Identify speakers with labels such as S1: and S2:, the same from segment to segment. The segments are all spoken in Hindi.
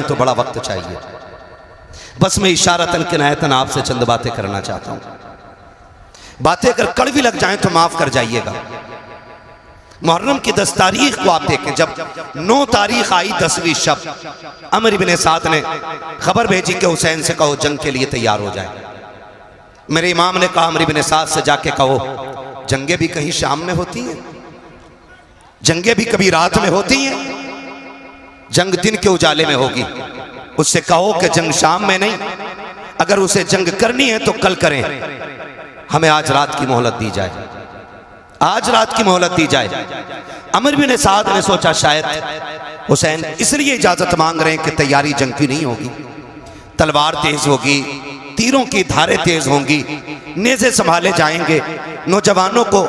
S1: तो बड़ा वक्त चाहिए। बस मैं इशारतन किनायतन आपसे चंद बातें करना चाहता हूं। बातें अगर कड़वी लग जाएं तो माफ कर जाइएगा। मुहर्रम की 10 तारीख को आप देखें, जब 9 तारीख आई 10वीं शब, अमर इब्न साद ने खबर भेजी कि हुसैन से कहो जंग के लिए तैयार हो जाए। मेरे इमाम ने कहा अमर इब्न साद से जाके कहो जंगे भी कहीं शाम में होती हैं, जंगे भी कभी रात में होती हैं, जंग दिन के उजाले में होगी। उससे कहो कि जंग शाम में नहीं, अगर उसे जंग करनी है तो कल करें, हमें आज रात की मोहलत दी जाए, आज रात की मोहलत दी जाए। अमर बिन साद ने सोचा शायद हुसैन इसलिए इजाजत मांग रहे हैं कि तैयारी जंग की नहीं होगी, तलवार तेज होगी, तीरों की धारें तेज होंगी, नेज़े संभाले जाएंगे, नौजवानों को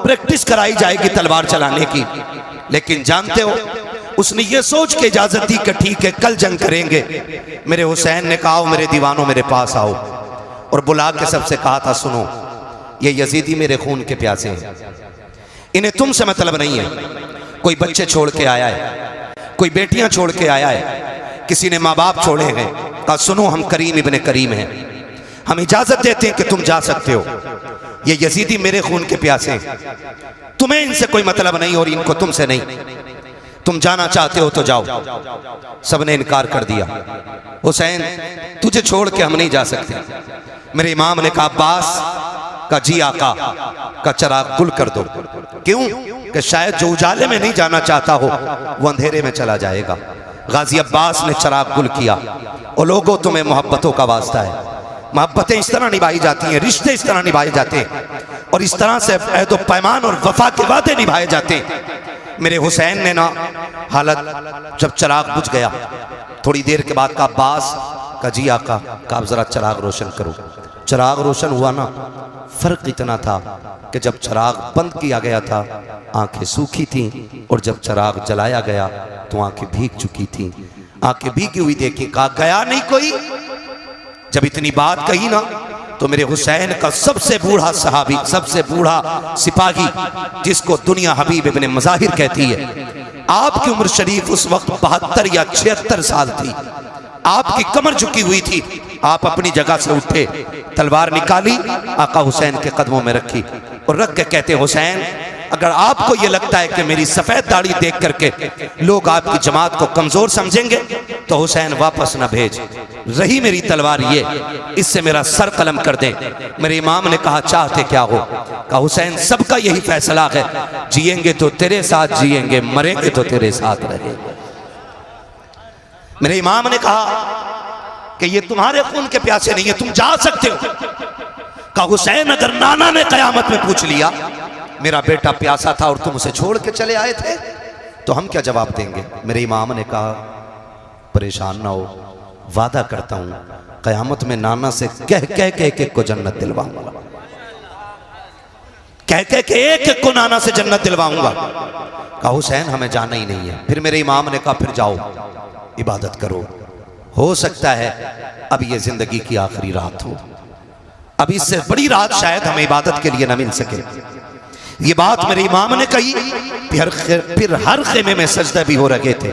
S1: प्रैक्टिस कराई जाएगी तलवार चलाने की। लेकिन जानते हो उसने ये सोच के इजाजत दी कि ठीक है कल जंग करेंगे। मेरे हुसैन ने कहा मेरे दीवानों मेरे पास आओ, और बुला के सबसे कहा था सुनो ये यजीदी मेरे खून के प्यासे हैं, इन्हें तुमसे मतलब नहीं है। कोई बच्चे छोड़ के आया है, कोई बेटियां छोड़ के आया है, किसी ने माँ बाप छोड़े हैं। कहा सुनो हम करीम इब्ने करीम हैं, हम इजाजत देते हैं कि तुम जा सकते हो, ये यजीदी मेरे खून के प्यासे हैं, तुम्हें इनसे कोई मतलब नहीं और इनको तुमसे नहीं, तुम जाना चाहते हो तो जाओ। सबने इनकार कर दिया। हुसैन तुझे छोड़ के हम नहीं जा सकते। मेरे इमाम ने कहा अब्बास का जी आका का चिराग गुल कर दो। क्यों? कि शायद जो उजाले में नहीं जाना चाहता हो वो अंधेरे में चला जाएगा। गाजी अब्बास ने चिराग गुल किया। और लोगों तुम्हें मोहब्बतों का वास्ता है, मोहब्बतें इस तरह निभाई जाती हैं, रिश्ते इस तरह निभाए जाते हैं, और इस तरह से अहद व पैमान और वफा के वादे निभाए जाते हैं। मेरे हुसैन ने ना हालत जब चिराग बुझ गया, थोड़ी देर के बाद कहा अब्बास का जी आका का आप जरा चिराग रोशन करो। चिराग रोशन हुआ ना, फर्क इतना था कि जब चिराग बंद किया गया था आंखें सूखी थीं, और जब चिराग जलाया गया तो आंखें भीग चुकी थीं। आंखें भीगी हुई देखी, कहा गया नहीं कोई। जब इतनी बात कही ना तो मेरे हुसैन का सबसे बूढ़ा सहाबी, सबसे बूढ़ा सिपाही, जिसको दुनिया हबीब इब्ने मज़ाहिर कहती है, आपकी उम्र शरीफ उस वक्त 72 या 76 साल थी, आपकी कमर झुकी हुई थी। आप अपनी जगह से उठे, तलवार निकाली, आका हुसैन के कदमों में रखी और रख के कहते हुसैन अगर आपको ये लगता है कि मेरी सफेद दाढ़ी देख करके लोग आपकी जमात को कमजोर समझेंगे तो हुसैन वापस न भेज, रही मेरी तलवार ये, इससे मेरा सर कलम कर दें। मेरे इमाम ने कहा चाहते क्या हो? कहा हुसैन सबका यही फैसला है, जिएंगे तो तेरे साथ जिएंगे, मरेंगे तो तेरे साथ रहेंगे। मेरे इमाम ने कहा कि ये तुम्हारे खून के प्यासे नहीं है, तुम जा सकते हो। कहा हुसैन अगर नाना ने कयामत में पूछ लिया मेरा बेटा प्यासा था और तुम उसे छोड़ के चले आए थे तो हम क्या जवाब देंगे? मेरे इमाम ने कहा परेशान ना हो, वादा करता हूं कयामत में नाना से कह कह के एक एक को जन्नत दिलवाऊंगा, कह कह के एक एक को नाना से जन्नत दिलवाऊंगा। कहा हुसैन हमें जाना ही नहीं है। फिर मेरे इमाम ने कहा फिर जाओ इबादत करो, हो सकता है अब ये जिंदगी की आखिरी रात हो, अब इससे बड़ी रात शायद हमें इबादत के लिए न मिल सके। ये बात मेरे इमाम ने कही। फिर हर खेमे में सजदा भी हो रहे थे,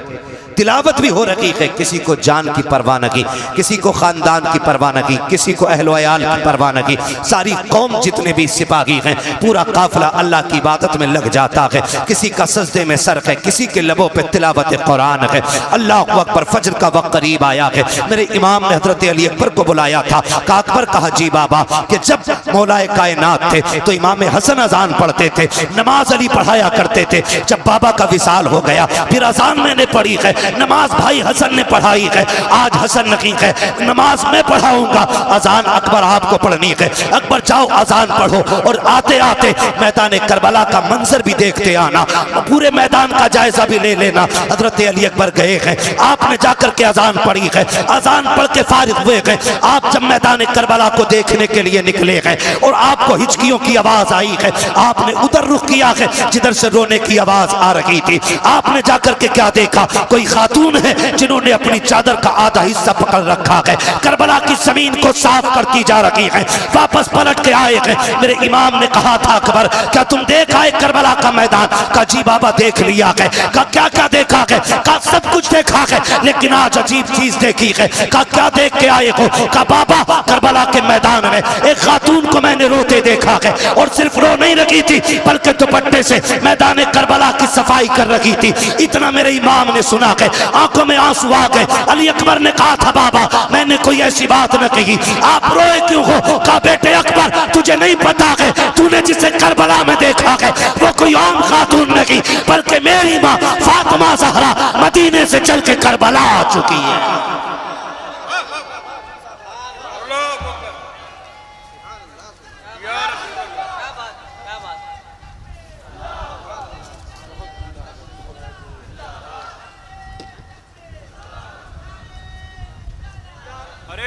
S1: तिलावत भी हो रही है। किसी को जान की परवाह न की, किसी को खानदान की परवाह न की, किसी को अहलो अयाल की परवाह न की। सारी कौम जितने भी सिपाही हैं पूरा काफिला अल्लाह की इबादत में लग जाता है। किसी का सजदे में सर है, किसी के लबों पे तिलावत कुरान है। अल्लाह अकबर, फजर का वक्त करीब आया है। मेरे इमाम ने हजरत अली अकबर को बुलाया था। अकबर कहा जी बाबा कि जब मौलाए कायनात थे तो इमाम हसन अजान पढ़ते थे, नमाज अली पढ़ाया करते थे। जब बाबा का विसाल हो गया फिर अजान मैंने पढ़ी है, नमाज भाई हसन ने पढ़ाई है। आज हसन नहीं है, नमाज मैं पढ़ाऊंगा, अजान अकबर आपको पढ़नी है। अकबर जाओ अजान पढ़ो और आते आते मैदान करबला का मंजर भी देखते आना, पूरे मैदान का जायजा भी ले लेना। हजरत अली अकबर गए हैं, आपने जाकर के अजान पढ़ी है, अजान पढ़ के फारिग हुए हैं। आप जब मैदान करबला को देखने के लिए निकले हैं और आपको हिचकियों की आवाज आई है, आपने उधर रुख किया है जिधर से रोने की आवाज आ रही थी। आपने जाकर के क्या देखा? कोई खातून हैं जिन्होंने अपनी चादर का आधा हिस्सा पकड़ रखा है, करबला की जमीन को साफ करती जा रही है, वापस पलट के आए हैं। मेरे इमाम ने कहा था अकबर क्या तुम देख आए करबला का मैदान? का जी बाबा देख लिया है। का क्या क्या देखा है? का सब कुछ देखा है, लेकिन आज अजीब चीज देखी है। का क्या देख के आए हो? का बाबा करबला के मैदान में एक खातून को मैंने रोते देखा है, और सिर्फ रो नहीं रही थी बल्कि दुपट्टे से मैदान करबला की सफाई कर रही थी। इतना मेरे इमाम ने सुना है, आंखों में आंसू आ गए। अली अकबर ने कहा था बाबा मैंने कोई ऐसी बात न कही, आप रोए क्यों हो? कहा बेटे अकबर तुझे नहीं पता है, तूने जिसे करबला में देखा है वो कोई आम खातून नहीं बल्कि मेरी माँ फातिमा ज़हरा मदीने से चल के करबला आ चुकी है।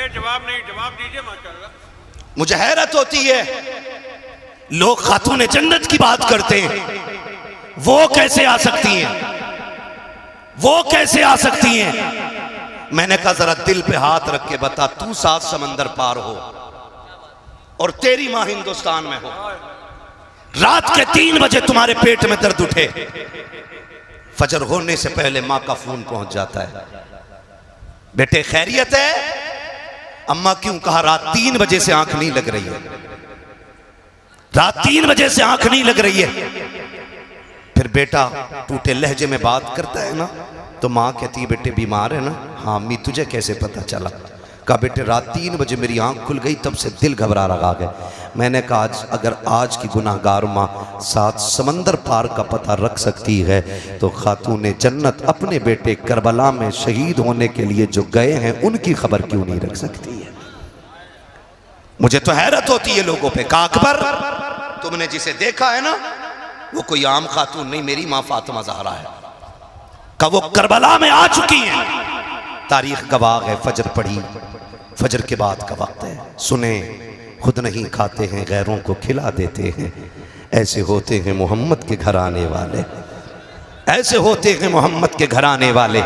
S2: जवाब नहीं, जवाब दीजिए माशाअल्लाह।
S1: मुझे हैरत होती है लोग खातून जन्नत की बात करते हैं, वो कैसे आ सकती हैं? वो कैसे आ सकती हैं? मैंने कहा जरा दिल पे हाथ रख के बता, तू 7 समंदर पार हो और तेरी माँ हिंदुस्तान में हो, रात के 3 बजे तुम्हारे पेट में दर्द उठे, फजर होने से पहले माँ का फोन पहुंच जाता है, बेटे खैरियत है? अम्मा क्यों? कहा रात 3 बजे से आंख नहीं लग रही है, रात 3 बजे से आंख नहीं लग रही है। फिर बेटा टूटे लहजे में बात करता है ना, तो माँ कहती है बेटे बीमार है ना? हाँ अम्मी तुझे कैसे पता चला? कहा बेटे रात 3 बजे मेरी आंख खुल गई, तब से दिल घबरा रहा है। मैंने कहा अगर आज की गुनाहगार माँ 7 समंदर पार का पता रख सकती है तो खातून जन्नत अपने बेटे करबला में शहीद होने के लिए जो गए हैं उनकी खबर क्यों नहीं रख सकती है? मुझे तो हैरत होती है लोगों पे। कहा अकबर तुमने जिसे देखा है ना वो कोई आम खातून नहीं, मेरी माँ फातिमा ज़हरा है। का वो करबला में आ चुकी हैं, तारीख गवाह है। फजर पढ़ी, फजर के बाद का वक्त है, सुने खुद नहीं खाते हैं गैरों को खिला देते हैं, ऐसे होते हैं मोहम्मद के घर आने वाले, ऐसे होते हैं मोहम्मद के घर आने वाले।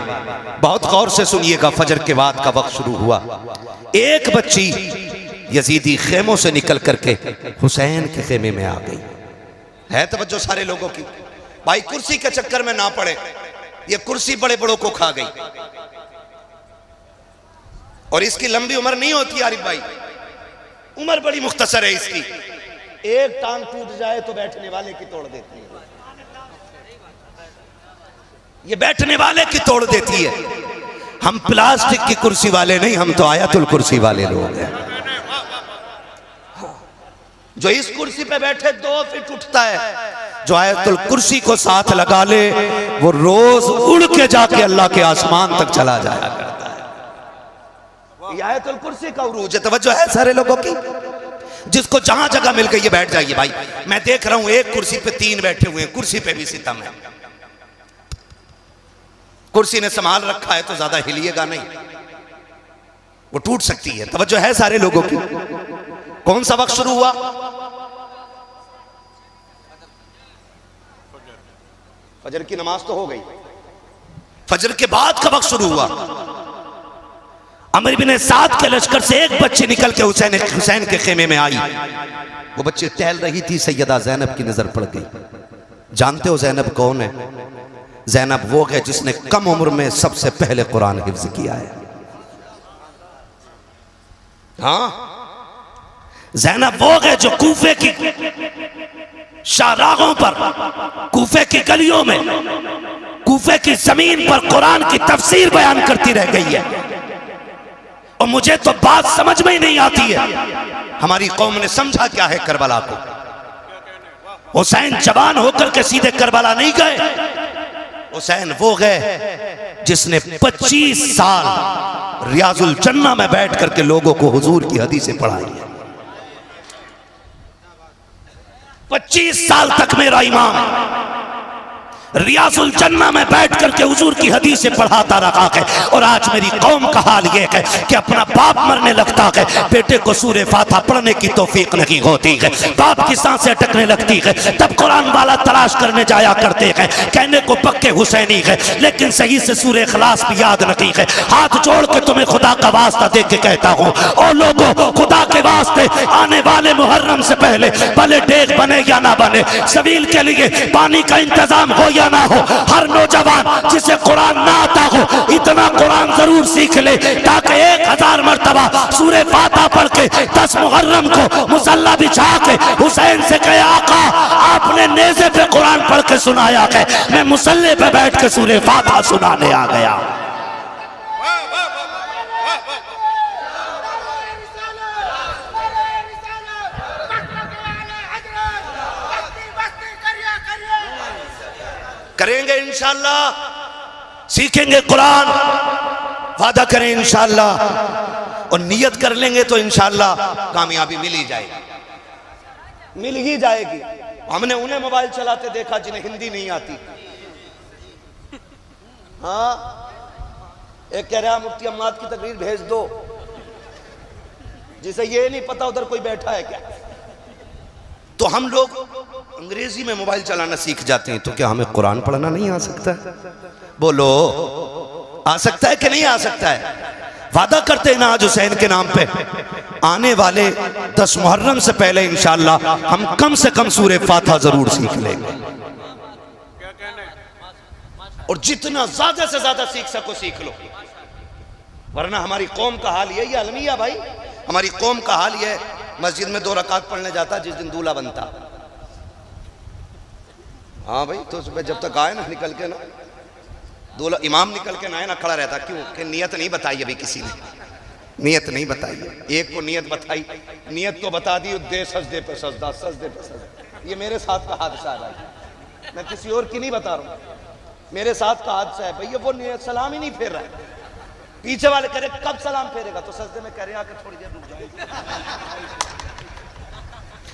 S1: बहुत गौर से सुनिएगा, फजर के बाद का वक्त शुरू हुआ। एक बच्ची यजीदी खेमों से निकल करके हुसैन के खेमे में आ गई। है तवज्जो सारे लोगों की? भाई कुर्सी के चक्कर में ना पड़े, ये कुर्सी बड़े बड़ों को खा गई और इसकी लंबी उम्र नहीं होती आरिफ भाई, उम्र बड़ी मुख्तसर है इसकी। एक टांग टूट जाए तो बैठने वाले की तोड़ देती है, ये बैठने वाले की तोड़ देती है। हम प्लास्टिक की कुर्सी वाले नहीं, हम तो आयतुल कुर्सी वाले लोग हैं। जो इस कुर्सी पे बैठे 2 फीट उठता है, जो आयतुल कुर्सी को साथ लगा ले वो रोज उड़ के जाके अल्लाह के आसमान तक चला जाया करता है। ये आयतुल कुर्सी का उरूज है। तवज्जो है सारे लोगों की? जिसको जहां जगह मिल गई ये बैठ जाइए भाई। मैं देख रहा हूं एक कुर्सी पे 3 बैठे हुए हैं, कुर्सी पे भी सितम है। कुर्सी ने संभाल रखा है तो ज्यादा हिलिएगा नहीं, वो टूट सकती है। तवज्जो है सारे लोगों की? कौन सा वक्त शुरू हुआ? फजर की नमाज तो हो गई, फजर के बाद का वक्त शुरू हुआ। अमर बिन साद के लश्कर से एक बच्ची निकल के हुसैन के खेमे में आई। वो बच्ची टहल रही थी, सैयदा ज़ैनब की नजर पड़ गई। जानते हो ज़ैनब कौन है? ज़ैनब वो है जिसने कम उम्र में सबसे पहले कुरान हिफ्ज किया है। हाँ, ज़ैनब वो है जो कूफे की शाहराहों पर, कूफे की गलियों में, कूफे की जमीन पर कुरान की तफसीर बयान करती रह गई है। और मुझे तो बात समझ में ही नहीं आती है, हमारी कौम ने समझा क्या है करबला को? हुसैन जवान होकर के सीधे करबला नहीं गए। हुसैन वो गए जिसने 25 साल रियाजुल जन्ना में बैठ करके लोगों को हुजूर की हदीसें पढ़ाई है। 25 साल तक मेरा इमाम रियाजुल जन्ना में बैठ करके हुजूर की हदीस से पढ़ाता रहा है। और आज मेरी कौम का हाल ये है कि अपना बाप मरने लगता है, बेटे को सूरे फातिहा पढ़ने की तौफीक नहीं होती है, बाप की सांसें अटकने लगती है, तब कुरान वाला तलाश करने जाया करते हैं। कहने को पक्के हुसैनी है लेकिन सही से सूरे इखलास भी याद नहीं है। हाथ जोड़ के तुम्हें खुदा का वास्ता दे के कहता हूँ, और लोगों खुदा के वास्ते आने वाले मुहर्रम से पहले भले डेग बने या ना बने, सबील के लिए पानी का इंतजाम हो ना हो, हर नौजवान जिसे कुरान ना आता हो इतना कुरान जरूर सीख ले ताकि 1000 मर्तबा सूरे फातिहा पढ़ के 10 मुहर्रम को मुसल्ला बिछा के हुसैन से कहे, आका आपने नेज़े पे कुरान पढ़ के सुनाया है, मैं मुसल्ले पे बैठ के सूरे फातिहा सुनाने आ गया। करेंगे इंशाअल्लाह, सीखेंगे कुरान, वादा करें इंशाअल्लाह, और नियत कर लेंगे तो इंशाअल्लाह कामयाबी मिल ही जाएगी, मिल ही जाएगी। हमने उन्हें मोबाइल चलाते देखा जिन्हें हिंदी नहीं आती। हाँ, एक कह रहा मुफ्ती अम्माद की तकरीर भेज दो, जिसे ये नहीं पता उधर कोई बैठा है क्या। तो हम लोग अंग्रेजी में मोबाइल चलाना सीख जाते हैं, तो क्या हमें कुरान पढ़ना नहीं आ सकता है? बोलो, आ सकता है कि नहीं आ सकता है? वादा करते हैं ना आज हुसैन के नाम पे, आने वाले 10 मुहर्रम से पहले इंशाअल्लाह हम कम से कम सूरे फातिहा जरूर सीख लेंगे, और जितना ज्यादा से ज्यादा सीख सको सीख लो, वरना हमारी कौम का हाल यही है अलमिया भाई, हमारी कौम का हाल यह है, मस्जिद में 2 रकात पढ़ने जाता जिस दिन दूल्हा बनता। हाँ भाई, तो सुबह जब तक आए ना निकल के ना, दूल्हा इमाम निकल के ना आए ना, खड़ा रहता। क्यों? कि नियत नहीं बताई अभी किसी ने, नियत नहीं बताई। एक को नियत बताई, नियत तो बता दी, दे सजदे पे सजदा, सजदे पे सजदा। ये मेरे साथ का हादसा है भाई, मैं किसी और की नहीं बता रहा हूँ, मेरे साथ का हादसा है भैया। वो नियत सलाम ही नहीं फेर रहा है, पीछे वाले कह रहे कब सलाम फेरेगा, तो सजदे में कह रहे आके थोड़ी देर रुक जाए,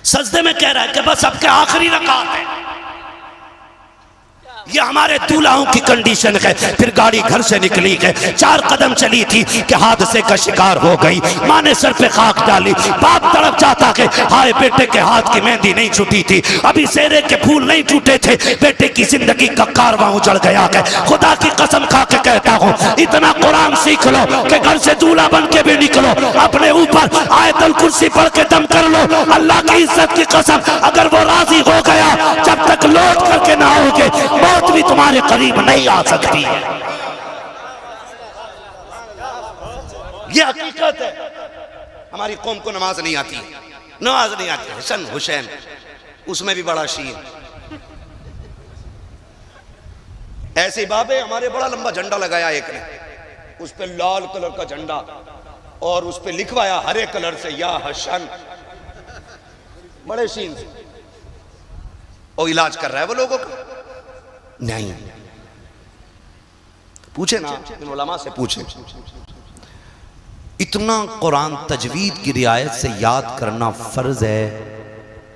S1: सजदे में कह रहा है कि बस अब के आखिरी रकात है। ये हमारे दूल्हाओं की कंडीशन है। फिर गाड़ी घर से निकली है, 4 कदम चली थी कि हादसे का शिकार हो गई। माँ ने सर पे खाक डाली, बाप तड़प जाता है, हाय बेटे के हाथ की मेहंदी नहीं छूटी थी, अभी सेरे के फूल नहीं टूटे थे, बेटे की जिंदगी का कारवां उजड़ गया है। खुदा की कसम खा के कहता हूँ, इतना कुरान सीख लो कि घर से दूल्हा बन के भी निकलो, अपने ऊपर आयतुल कुर्सी पढ़ के दम कर लो। अल्लाह की इज्जत की कसम, अगर वो राजी हो गया, जब तक लौट करके ना आओगे मौत भी तुम्हारे करीब नहीं आ सकती है। ये हकीकत है। हमारी कौम को नमाज नहीं आती, नमाज नहीं आती। हसन हुसैन उसमें भी बड़ा शीन। ऐसे बाबे हमारे बड़ा लंबा झंडा लगाया एक ने, उस पे लाल कलर का झंडा और उस पे लिखवाया हरे कलर से या हसन, बड़े शीन से। और इलाज कर रहा है वो लोगों का। नहीं, पूछे ना इन उलमा से पूछे। इतना कुरान तजवीद की रियायत से याद करना फर्ज है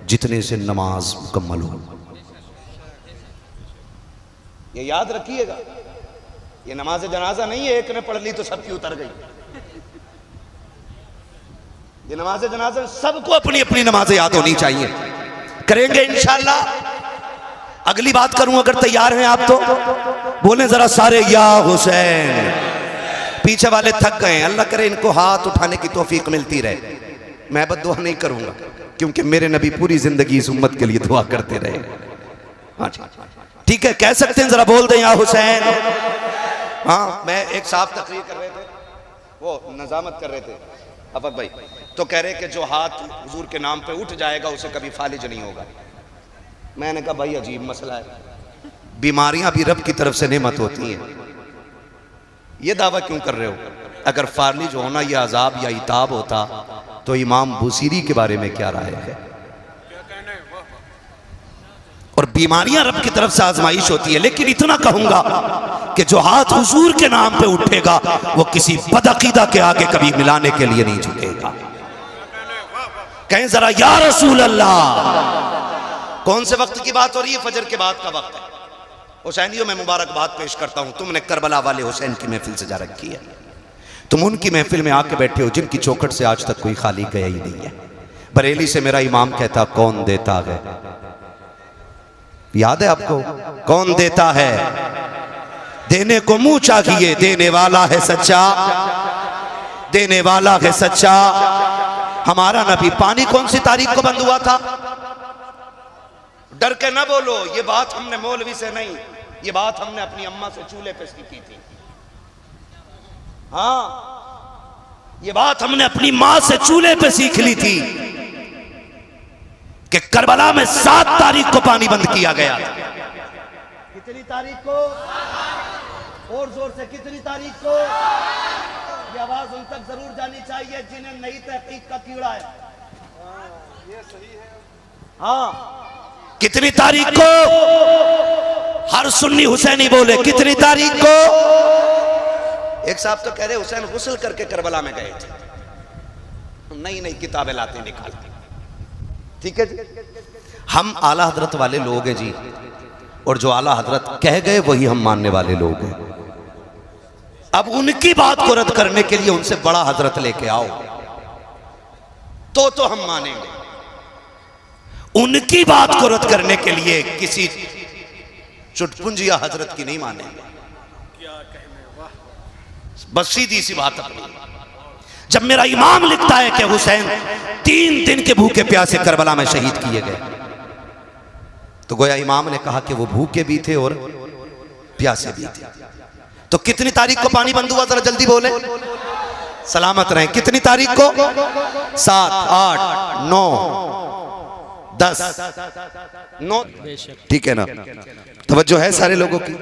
S1: जितने से नमाज मुकम्मल हो। ये याद रखिएगा, ये नमाज जनाजा नहीं है, एक ने पढ़ ली तो सबकी उतर गई। ये नमाज जनाजा सबको अपनी अपनी नमाजें याद होनी चाहिए। करेंगे इंशाअल्लाह। अगली बात करूं, अगर तैयार हैं आप तो बोलें जरा सारे या हुसैन। पीछे वाले थक गए, अल्लाह करे इनको हाथ उठाने की तौफीक मिलती रहे। मैं बद्दुआ नहीं करूंगा क्योंकि मेरे नबी पूरी जिंदगी इस उम्मत के लिए दुआ करते रहे। हाँ ठीक है, कह सकते हैं, जरा बोल दें या हुसैन। हाँ, मैं एक साहब तकरीर कर रहे थे, वो नजामत कर रहे थे अफक भाई, तो कह रहे कि जो हाथ हुजूर के नाम पे उठ जाएगा उसे कभी फालिज नहीं होगा। मैंने कहा भाई अजीब मसला है, बीमारियां भी रब की तरफ से नेमत होती हैं, ये दावा क्यों कर रहे हो? अगर फालिज होना यह अजाब या इताब होता तो इमाम बुसीरी के बारे में क्या राय है? और बीमारियां रब की तरफ से आजमाइश होती है। लेकिन इतना कहूंगा कि जो हाथ हुजूर के नाम पे उठेगा वो किसी बदअकीदा के आगे कभी मिलाने के लिए नहीं झुकेगा। कहें जरा या रसूल अल्लाह। कौन से वक्त की बात हो रही है? फजर के बाद का वक्त है। हुसैनियों में मुबारकबाद पेश करता हूं, तुमने करबला वाले हुसैन की महफिल सजा रखी है। तुम उनकी महफिल में आके बैठे हो जिनकी चौखट से आज तक कोई खाली गया ही नहीं है। बरेली से मेरा इमाम कहता कौन देता है, याद है आपको? कौन देता है, देने को मुंह चाहिए, देने वाला है सच्चा, देने वाला है सच्चा। हमारा नबी, पानी कौन सी तारीख को बंद हुआ था? डर के ना बोलो, ये बात हमने मौलवी से नहीं, ये बात हमने अपनी अम्मा से चूल्हे पे सीखी थी। हाँ, ये बात हमने अपनी मां से चूल्हे पे सीख ली थी कि करबला में 7 तारीख को पानी बंद किया गया था। कितनी तारीख को? और जोर से, कितनी तारीख को? ये आवाज उन तक जरूर जानी चाहिए जिन्हें नई तहकीक का कीड़ा है। ये सही है। हाँ, कितनी तारीख को? हर सुन्नी हुसैनी बोले कितनी तारीख को? एक साहब तो कह रहे हुसैन गुस्ल करके करबला में गए थे। नई नई किताबें लाते निकालते। ठीक है जी, हम आला हजरत वाले लोग हैं जी, और जो आला हजरत कह गए वही हम मानने वाले लोग हैं। अब उनकी बात को रद्द करने के लिए उनसे बड़ा हजरत लेके आओ तो हम मानेंगे। उनकी बात को रद्द करने के लिए किसी चुटपुंजिया हजरत की नहीं मानेंगे। बस सीधी सी बात अपनी। जब मेरा इमाम लिखता है कि हुसैन 3 दिन के भूखे प्यासे करबला में शहीद किए गए, तो गोया इमाम ने कहा कि वो भूखे भी थे और प्यासे भी थे। तो कितनी तारीख को पानी बंद हुआ, जरा जल्दी बोले, सलामत रहें। कितनी तारीख को? 7, 8, 9, 10, 9। ठीक है ना? तवज्जो है सारे लोगों की।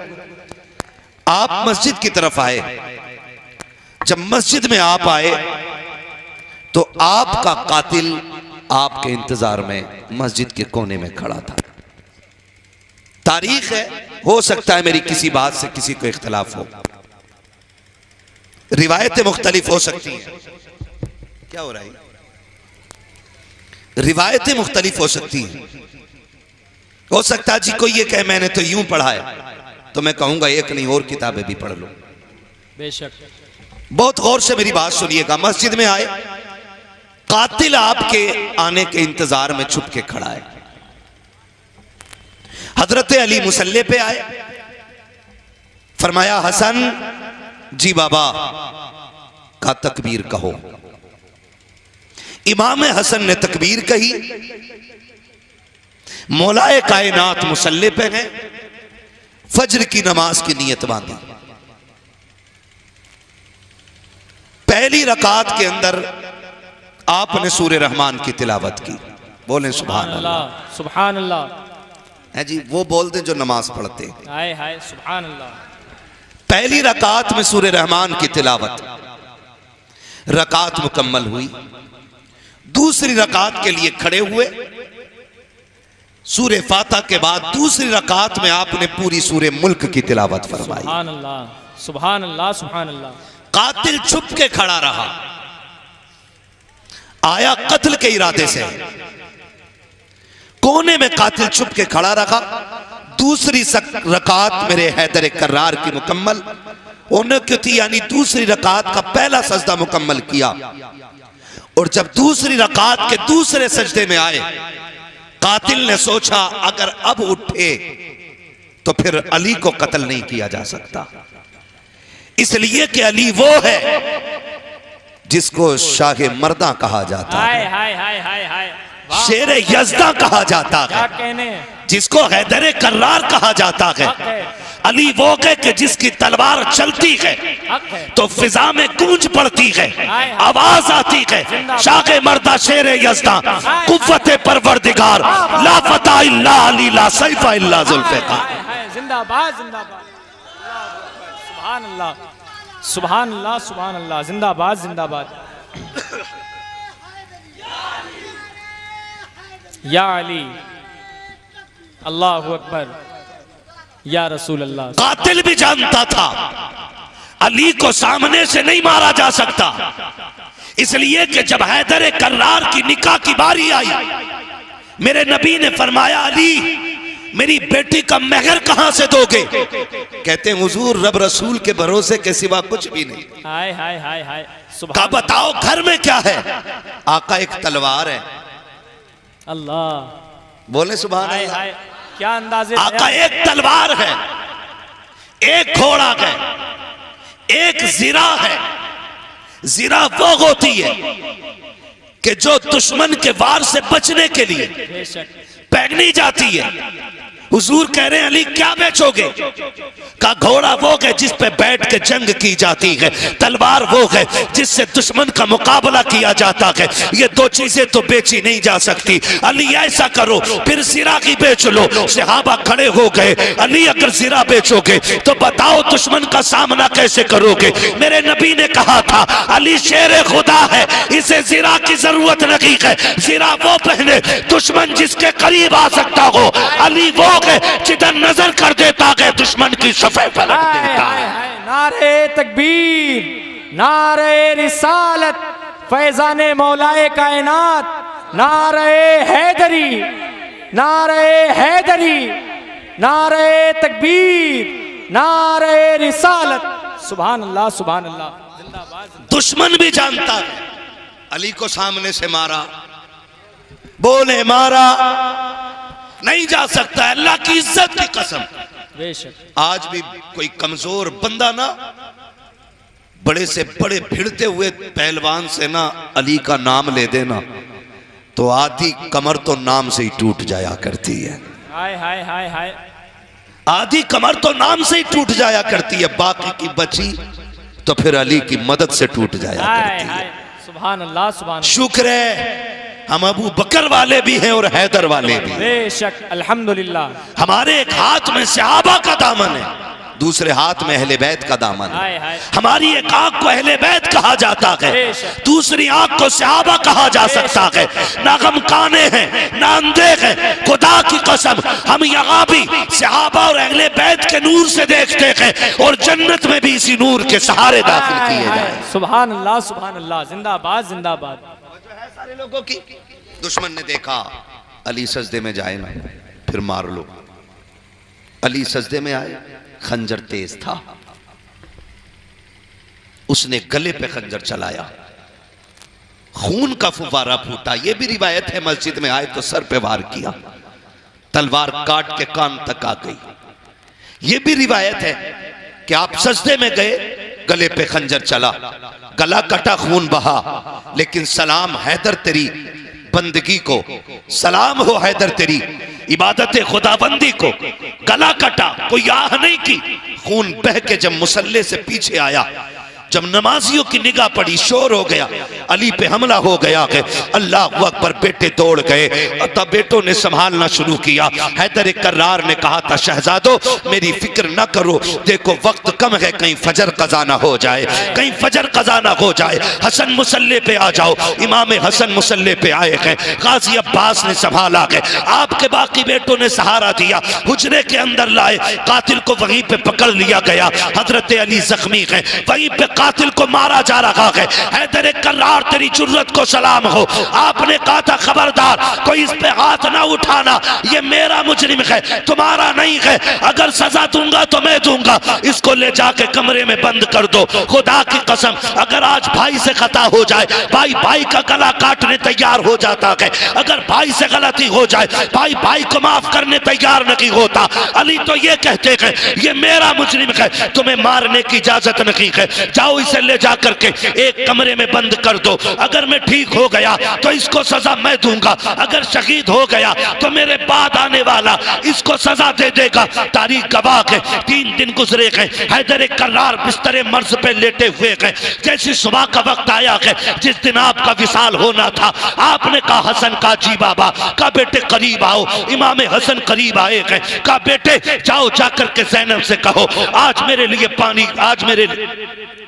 S1: आप मस्जिद की तरफ आए, जब मस्जिद में आप आए तो आपका कातिल आपके इंतजार में मस्जिद के कोने में खड़ा था। तारीख है, हो सकता है मेरी किसी बात से किसी को इख्तलाफ हो, रिवायतें मुख्तलिफ हो सकती हैं। क्या हो रहा है? रिवायतें मुख्तलिफ हो सकती हैं। हो सकता है जी कोई ये कहे मैंने तो यूं पढ़ा है, तो मैं कहूंगा एक नहीं और किताबें भी पढ़ लो। बेशक, बहुत गौर से मेरी बात सुनिएगा। मस्जिद में आए, कातिल आपके आने के इंतजार में छुप के खड़ा है। हजरत अली मुसल्ले पे आए, फरमाया हसन जी बाबा का तकबीर कहो। इमाम हसन ने तकबीर कही, मौलाए कायनात मुसल्ले पे हैं, फज्र की नमाज की नीयत बांधी। पहली रकात के अंदर आपने सूरे रहमान की तिलावत की। बोलें सुभान अल्लाह।
S3: सुभान अल्लाह
S1: है जी, वो बोलते जो नमाज पढ़ते।
S3: हाय हाय सुभान अल्लाह।
S1: पहली रकात में सूरे रहमान की तिलावत, रकात मुकम्मल हुई। दूसरी रकात के लिए खड़े हुए, सूरे फातिहा के बाद दूसरी रकात में आपने पूरी सूरे मुल्क की तिलावत फरमाई।
S3: सुभान अल्लाह सुभान अल्लाह सुभान अल्लाह।
S1: कातिल छुप के खड़ा रहा, आया कत्ल के इरादे से, कोने में कातिल छुप के खड़ा रहा। दूसरी रकात मेरे हैदर कर्रार की मुकम्मल होने की थी, यानी दूसरी रकात का पहला सजदा मुकम्मल किया। और जब दूसरी रकात के दूसरे सजदे में आए, कातिल ने सोचा अगर अब उठे तो फिर अली को कत्ल नहीं किया जा सकता, इसलिए कि अली वो है जिसको शाह मर्दा कहा जाता है,
S3: हाय हाय हाय हाय,
S1: शेर यज़दा कहा जाता है,
S3: कहने
S1: जिसको हैदर कर्रार कहा जाता है। अली वो है कि जिसकी तलवार चलती है तो फिजा में गूंज पड़ती है, आवाज आती है, शाह मर्दा शेर यज़दा कुव्वत परवरदिगार, ला फता इल्ला अली, ला सैफा इल्ला जुल्फ़िकार।
S3: जिंदाबाद जिंदाबाद, सुभान अल्लाह सुभान अल्लाह सुभान अल्लाह, जिंदाबाद जिंदाबाद। या अली, अल्लाहु अकबर, या रसूल अल्लाह।
S1: कातिल भी जानता था अली को सामने से नहीं मारा जा सकता, इसलिए कि जब हैदर कर्रार की निकाह की बारी आई, मेरे नबी ने फरमाया अली मेरी बेटी का महर कहां से दोगे? कहते हैं हुजूर रब रसूल के भरोसे के सिवा कुछ भी नहीं।
S3: हाय हाय हाय हाय
S1: कहा
S3: सुभान
S1: बताओ घर में क्या है? आका एक तलवार है।
S3: अल्लाह।
S1: बोले सुभान
S3: हाय
S1: अल्लाह।
S3: हाय क्या अंदाजे
S1: आका एक तलवार है, एक घोड़ा है, एक जिरा है। जिरा वो होती है कि जो दुश्मन के वार से बचने के लिए
S3: बेशक
S1: पहनी जाती है। हुजूर कह रहे हैं अली क्या बेचोगे? का घोड़ा वो है जिस पे बैठ के जंग की जाती है, तलवार वो है जिससे दुश्मन का मुकाबला किया जाता है। ये दो चीजें तो बेची नहीं जा सकती। अली ऐसा करो फिर सिरा की बेच लो। सहाबा खड़े हो गए। अली अगर सिरा बेचोगे तो बताओ दुश्मन का सामना कैसे करोगे? मेरे नबी ने कहा था अली शेर खुदा है, इसे सिरा की जरूरत नहीं है। सिरा वो पहने दुश्मन जिसके करीब आ सकता हो। अली वो जिधर नजर कर देता है दुश्मन की सफे पलट देता है।
S3: नारे तकबीर, नारे रिसालत, फैजाने मौलाए कायनात, नारे हैदरी, नारे हैदरी, नारे तकबीर, नारे रिसालत। सुभान अल्लाह सुभान अल्लाह। जिंदाबाद।
S1: दुश्मन भी जानता है अली को सामने से मारा, बोले मारा नहीं जा सकता। अल्लाह की इज्जत की कसम।
S3: बेशक
S1: आज भी कोई कमजोर बंदा ना बड़े से बड़े भिड़ते हुए पहलवान से ना अली का नाम ले देना तो आधी कमर तो नाम से ही टूट जाया करती है।
S3: हाय हाय हाय हाय।
S1: आधी कमर तो नाम से ही टूट जाया करती है, बाकी की बची तो फिर अली की मदद से टूट जाया
S3: हाय
S1: करती
S3: हाय
S1: है।
S3: सुभान अल्लाह सुभान अल्लाह।
S1: शुक्र है हम अबू बकर वाले भी हैं और हैदर वाले भी।
S3: बेशक अल्हम्दुलिल्लाह।
S1: हमारे एक हाथ में सहाबा का दामन है, दूसरे हाथ में अहले बैत का दामन है।
S3: हाय हाय।
S1: हमारी एक आंख को अहले बैत कहा जाता है,
S3: बेशक।
S1: दूसरी आंख को सहाबा कहा जा सकता है। ना गम काने हैं ना अंधे हैं। खुदा की कसम हम यहाँ भी सहाबा और अहले बैत के नूर से देखते हैं और जन्नत में भी इसी नूर के सहारे दाखिल किए जाए।
S3: सुभान अल्लाह सुभान अल्लाह। जिंदाबाद जिंदाबाद।
S1: सारे लोगों की दुश्मन ने देखा अली सजदे में जाए ना फिर मार लो। अली सजदे में आए, खंजर तेज था, उसने गले पे खंजर चलाया, खून का फुवारा फूटा। यह भी रिवायत है मस्जिद में आए तो सर पे वार किया, तलवार काट के कान तक आ गई। यह भी रिवायत है कि आप सजदे में गए, गले पे खंजर चला, गला कटा, खून बहा, लेकिन सलाम हैदर तेरी बंदगी को, सलाम हो हैदर तेरी इबादत खुदाबंदी को। गला कटा, कोई आह नहीं की, खून बह के जब मुसल्ले से पीछे आया, जब नमाजियों की निगाह पड़ी, शोर हो गया, अली पे हमला हो गया है। अल्लाह अकबर, बेटे दौड़ गए, तब बेटों ने संभालना शुरू किया। हैदर कर्रार ने कहा था शहजादो मेरी फिक्र न करो, देखो वक्त कम है, कहीं फजर कज़ा ना हो जाए, कहीं फजर कज़ा ना हो जाए। हसन मुसल्ले पे आ जाओ। इमाम हसन मुसल्ले पे आए हैं, गाजी अब्बास ने संभाला है, आपके बाकी बेटों ने सहारा दिया, हुजरे के अंदर लाए, कातिल को वहीं पे पकड़ लिया गया। हजरत अली जख्मी है, वहीं पे कातिल को मारा जा रहा है। हैदर कर्रार तेरी जुर्रत को सलाम हो, आपने कहा था खबरदार कोई इस पे हाथ ना उठाना, ये मेरा मुजरिम है, तुम्हारा नहीं है, अगर सजा दूंगा तो मैं दूंगा, इसको ले जाके कमरे में बंद कर दो। खुदा की कसम अगर आज भाई से खता हो जाए, भाई भाई का गला काटने तैयार हो जाता है, अगर भाई से गलती हो जाए भाई भाई को माफ करने तैयार नहीं होता। अली तो ये कहते हैं ये मेरा मुजरिम है, तुम्हें मारने की इजाजत नहीं है, जाओ इसे ले जाकर के एक कमरे में बंद कर दो, अगर मैं ठीक हो गया तो इसको सजा मैं दूंगा, अगर शहीद हो गया तो मेरे बाद आने वाला इसको सजा दे देगा। तारीख गवाह है, 3 दिन गुजरे हैं, हैदर कर्रार बिस्तरे मर्ज पे लेटे हुए हैं। जैसी सुबह का वक्त आया है जिस दिन आपका विसाल होना था, आपने कहा हसन का जी बाबा का बेटे करीब आओ। इमाम हसन करीब आए हैं, कहा बेटे जाओ जाकर के ज़ैनब से कहो आज मेरे लिए पानी, आज मेरे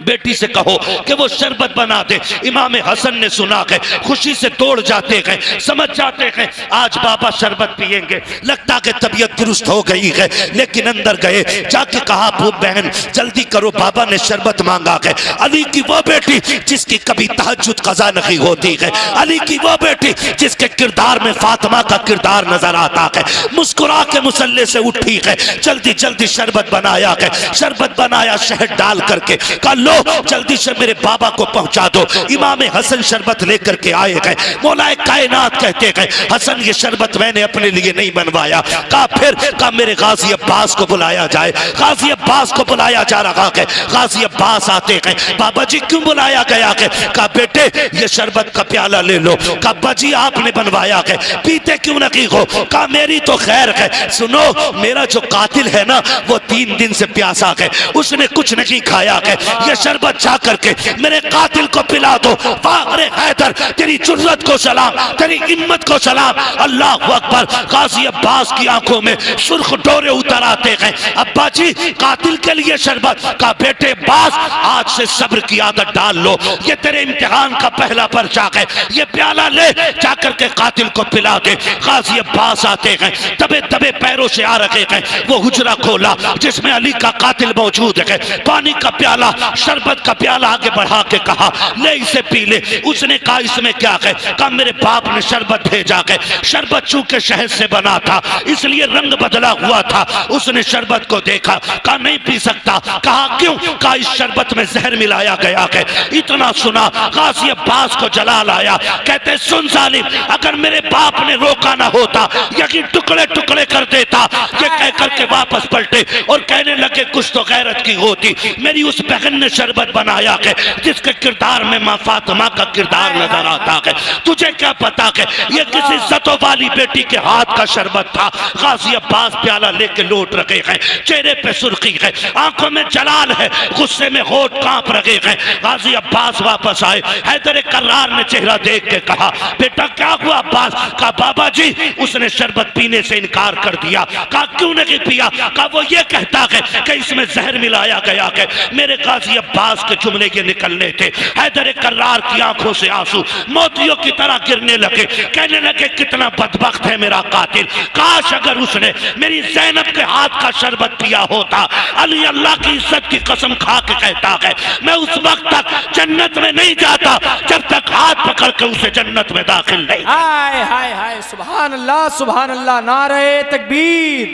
S1: बेटी से कहो कि वो शरबत बना दे। इमाम हसन ने सुना के खुशी से दौड़ जाते गए, समझ जाते गए आज बाबा शरबत पिएंगे, लगता कि तबीयत दुरुस्त हो गई है। लेकिन अंदर गए, जाके कहा बहन जल्दी करो, बाबा ने शरबत मांगा है। अली की वो बेटी जिसकी कभी तहज्जुद कज़ा नहीं होती है, अली की वो बेटी जिसके किरदार में फातिमा का किरदार नजर आता है, मुस्कुरा के मुसल्ले से उठी है, जल्दी जल्दी शरबत बनाया है। शरबत बनाया शहद डाल करके, कहा लो जल्दी से मेरे बाबा को पहुंचा दो। इमाम हसन शरबत लेकर के आए गए। मौलाए कायनात कहते गए हसन ये शरबत मैंने अपने लिए नहीं बनवाया। कहा फिर? कहा मेरे गाजी अब्बास को बुलाया जाए। गाजी अब्बास को बुलाया जा रहा है। गाजी अब्बास आते गए, बाबा जी क्यों बुलाया गया है? कहा बेटे ये शरबत का प्याला ले लो। कहा अब्बा जी आपने बनवाया है, पीते क्यों नहीं हो? कहा मेरी तो खैर है, सुनो मेरा जो कातिल है ना वो 3 दिन से प्यासा है, उसने कुछ नहीं खाया है, ये शरबत जा करके मेरे कातिल को पिला दो। अरे हैदर तेरी जुर्रत को सलाम, तेरी हिम्मत को सलाम। अल्लाह अकबर। गाजी अब्बास की आंखों में सुर्ख डोरे उतर आते हैं। अब्बा जी कातिल के लिए शरबत। का बेटे अब्बास आज से सब्र की आदत डाल लो, ये तेरे इम्तिहान का पहला पर्चा है, ये प्याला ले जाकर के कातिल को पिला दे। गाजी अब्बास आते हैं, दबे दबे पैरों से आ रहे हैं। वो हुजरा खोला जिसमें अली का कातिल मौजूद है, पानी का प्याला शरबत का प्याला आगे बढ़ा के कहा ले इसे पी ले। उसने कहा इसमें क्या है? कहा मेरे बाप ने शरबत भेजा है, शरबत चूंकि शहद से बना था इसलिए रंग बदला हुआ था। उसने शरबत को देखा, कहा नहीं पी सकता। कहा क्यों? कहा इस शरबत में जहर मिलाया गया है। इतना सुना गाजी अब्बास को जलाल आया, कहते सुन जालिम अगर मेरे बाप ने रोका ना होता यकीन टुकड़े टुकड़े कर देता। ये कह करके वापस पलटे और कहने लगे कुछ तो गैरत की होती, मेरी उस बहन ने शरबत बनाया है जिसके किरदार में मां फातिमा का किरदार नजर आता है। तुझे क्या पता है ये किसी इज्जतों वाली बेटी के हाथ का शरबत था। गाजी अब्बास प्याला लेके लौट रहे हैं, चेहरे पे सुर्खी है, आंखों में जलाल है, गुस्से में होठ कांप रहे हैं। गाजी अब्बास वापस आए, हैदर कर्रार ने चेहरा देख के कहा बेटा क्या हुआ अब्बास? कहा बाबा जी उसने शरबत पीने से इनकार कर दिया। कहा क्यों नहीं पिया? कहा वो ये कहता है कि इसमें जहर मिलाया गया है। मेरे गाजी अब्बास के जुमले ये निकलने थे, हैदर कर्रार की आंखों से आंसू मोतियों की तरह गिरने लगे, कहने लगे कितना बदबख्त है मेरा कातिल, काश अगर उसने मेरी ज़ैनब के हाथ का शरबत पिया होता। अली अल्लाह की इज्जत की कसम खा के कहता है मैं उस वक्त तक जन्नत में नहीं जाता जब तक हाथ पकड़ के उसे जन्नत में दाखिल नहीं।
S3: हाय हाय हाय सुभान अल्लाह सुभान अल्लाह। नारे तकबीर,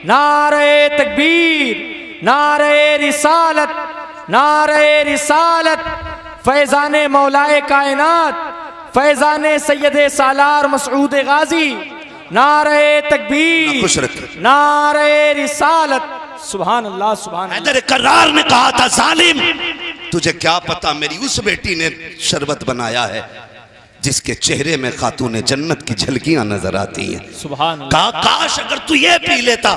S3: नारे तकबीर, नारे रिसालत, नारे रिसालत। फैजाने मौलाए कायनात, फैजाने सैयदे सालार मसऊद गाजी, नारे तकबीर, नारे रिसालत। सुभान अल्लाह सुभान अल्लाह।
S1: हैदर कर्रार ने कहा था जालिम तुझे क्या पता मेरी उस बेटी ने शरबत बनाया है जिसके चेहरे में खातून जन्नत की झलकियां नजर आती हैं।
S3: सुभान अल्लाह।
S1: कहा काश अगर तू ये पी लेता।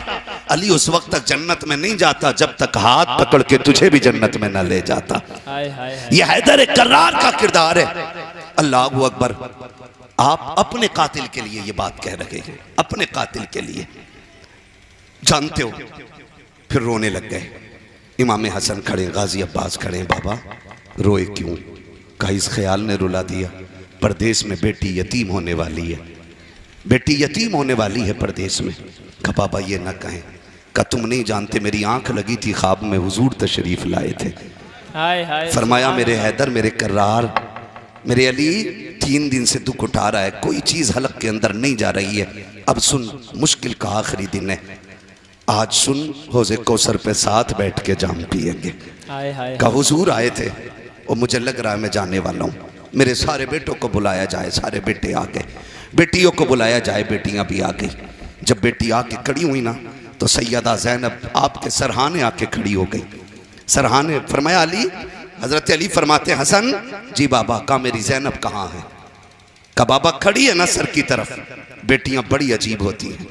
S1: अली उस वक्त तक जन्नत में नहीं जाता जब तक हाथ पकड़ के तुझे भी जन्नत में न ले जाता।
S3: हाय हाय।
S1: ये हैदर कर्रार का किरदार है। अल्लाह अकबर। आप अपने कातिल के लिए ये बात कह रहे हैं, अपने कातिल के लिए, जानते हो। फिर रोने लग गए। इमाम हसन खड़े, गाजी अब्बास खड़े। बाबा रोए क्यों? कहा इस ख्याल ने रुला दिया, परदेश में बेटी यतीम होने वाली है, बेटी यतीम होने वाली है परदेश में। कहा बाबा ये ना कहें। कहा तुम नहीं जानते मेरी आंख लगी थी, ख्वाब में हुजूर तशरीफ लाए थे।
S3: हाय हाय।
S1: फरमाया मेरे हैदर, मेरे कर्रार, मेरे अली 3 दिन से दुख उठा रहा है, कोई चीज हलक के अंदर नहीं जा रही है। अब सुन मुश्किल का आखिरी दिन है, आज सुन हौज़े कौसर पे साथ बैठ के जाम पिएंगे।
S3: हाय हाय।
S1: का हुजूर आए थे और मुझे लग रहा है मैं जाने वाला हूँ, मेरे सारे बेटों को बुलाया जाए। सारे बेटे आ गए, बेटियों को बुलाया जाए, बेटियां भी आ गई। जब बेटी आके खड़ी हुई ना तो सैयदा ज़ैनब आपके सरहाने आके खड़ी हो गई। सरहाने फरमाया अली, हजरत अली फरमाते हसन जी बाबा। का मेरी ज़ैनब कहाँ है? का बाबा खड़ी है ना सर की तरफ। बेटियां बड़ी अजीब होती हैं।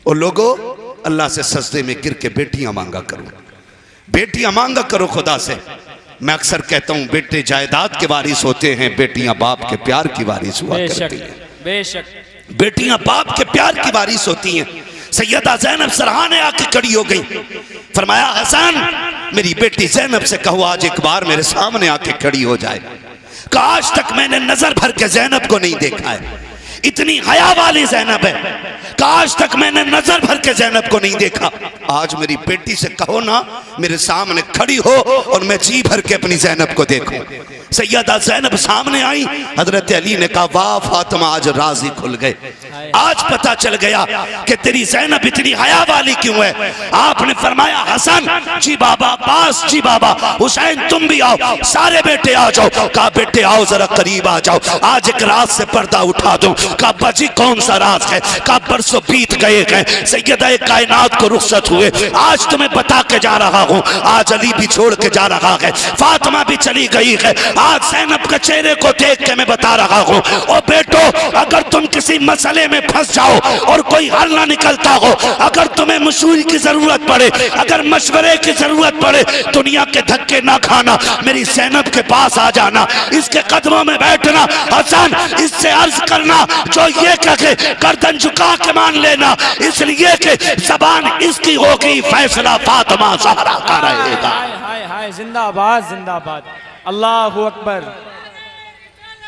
S1: और लोगों अल्लाह से सजदे में गिर के बेटियां मांगा करो, बेटियां मांगा करो खुदा से। मैं अक्सर कहता हूँ बेटे जायदाद के वारिस होते हैं, बेटियां बाप के प्यार की वारिस हुआ करती हैं।
S3: बेशक
S1: बेटियां बाप के प्यार की वारिस होती हैं। सैयदा ज़ैनब सरहाने आके खड़ी हो गई। फरमाया हसन मेरी बेटी ज़ैनब से कहो आज एक बार मेरे सामने आके खड़ी हो जाए। आज तक मैंने नजर भर के ज़ैनब को नहीं देखा है, इतनी हया वाली ज़ैनब है। आज तक मैंने नजर भर के ज़ैनब को नहीं देखा। आज मेरी बेटी से कहो ना मेरे सामने खड़ी हो और मैं जी भर के अपनी ज़ैनब को देखूं। सैयदा ज़ैनब सामने आई, हजरत अली ने कहा वाह फातिमा आज राज़ी खुल गए, आज पता चल गया कि तेरी ज़ैनब इतनी हया वाली क्यों है। आपने फरमाया हसन जी बाबा, अब्बास जी बाबा, हुसैन तुम भी आओ, सारे बेटे आ जाओ। कहा बेटे आओ जरा करीब आ जाओ, आज एक राज से पर्दा उठा दूं। कहा बजी कौन सा राज है। कहा बरसों बीत गए हैं, सैयदा कायनात को रुखसत हुए, आज तुम्हें बता के जा रहा हूं। आज अली भी छोड़ के जा रहा है, फातिमा भी चली गई है, आज ज़ैनब के चेहरे को देख के मैं बता रहा हूं ओ बेटो, अगर तुम किसी मसले में फंस जाओ और कोई हल ना निकलता हो, अगर तुम्हें मशवरे की जरूरत पड़े, अगर मशवरे की जरूरत पड़े, दुनिया के धक्के ना खाना, मेरी ज़ैनब के पास आ जाना, इसके कदमों में बैठना। हसन इससे अर्ज करना जो ये कहे गर्दन झुका के मान लेना, इसलिए कि जबान इसकी होगी, फैसला फातिमा ज़हरा का रहेगा।
S3: हाय हाय हाय, जिंदाबाद जिंदाबाद, अल्लाहु अकबर,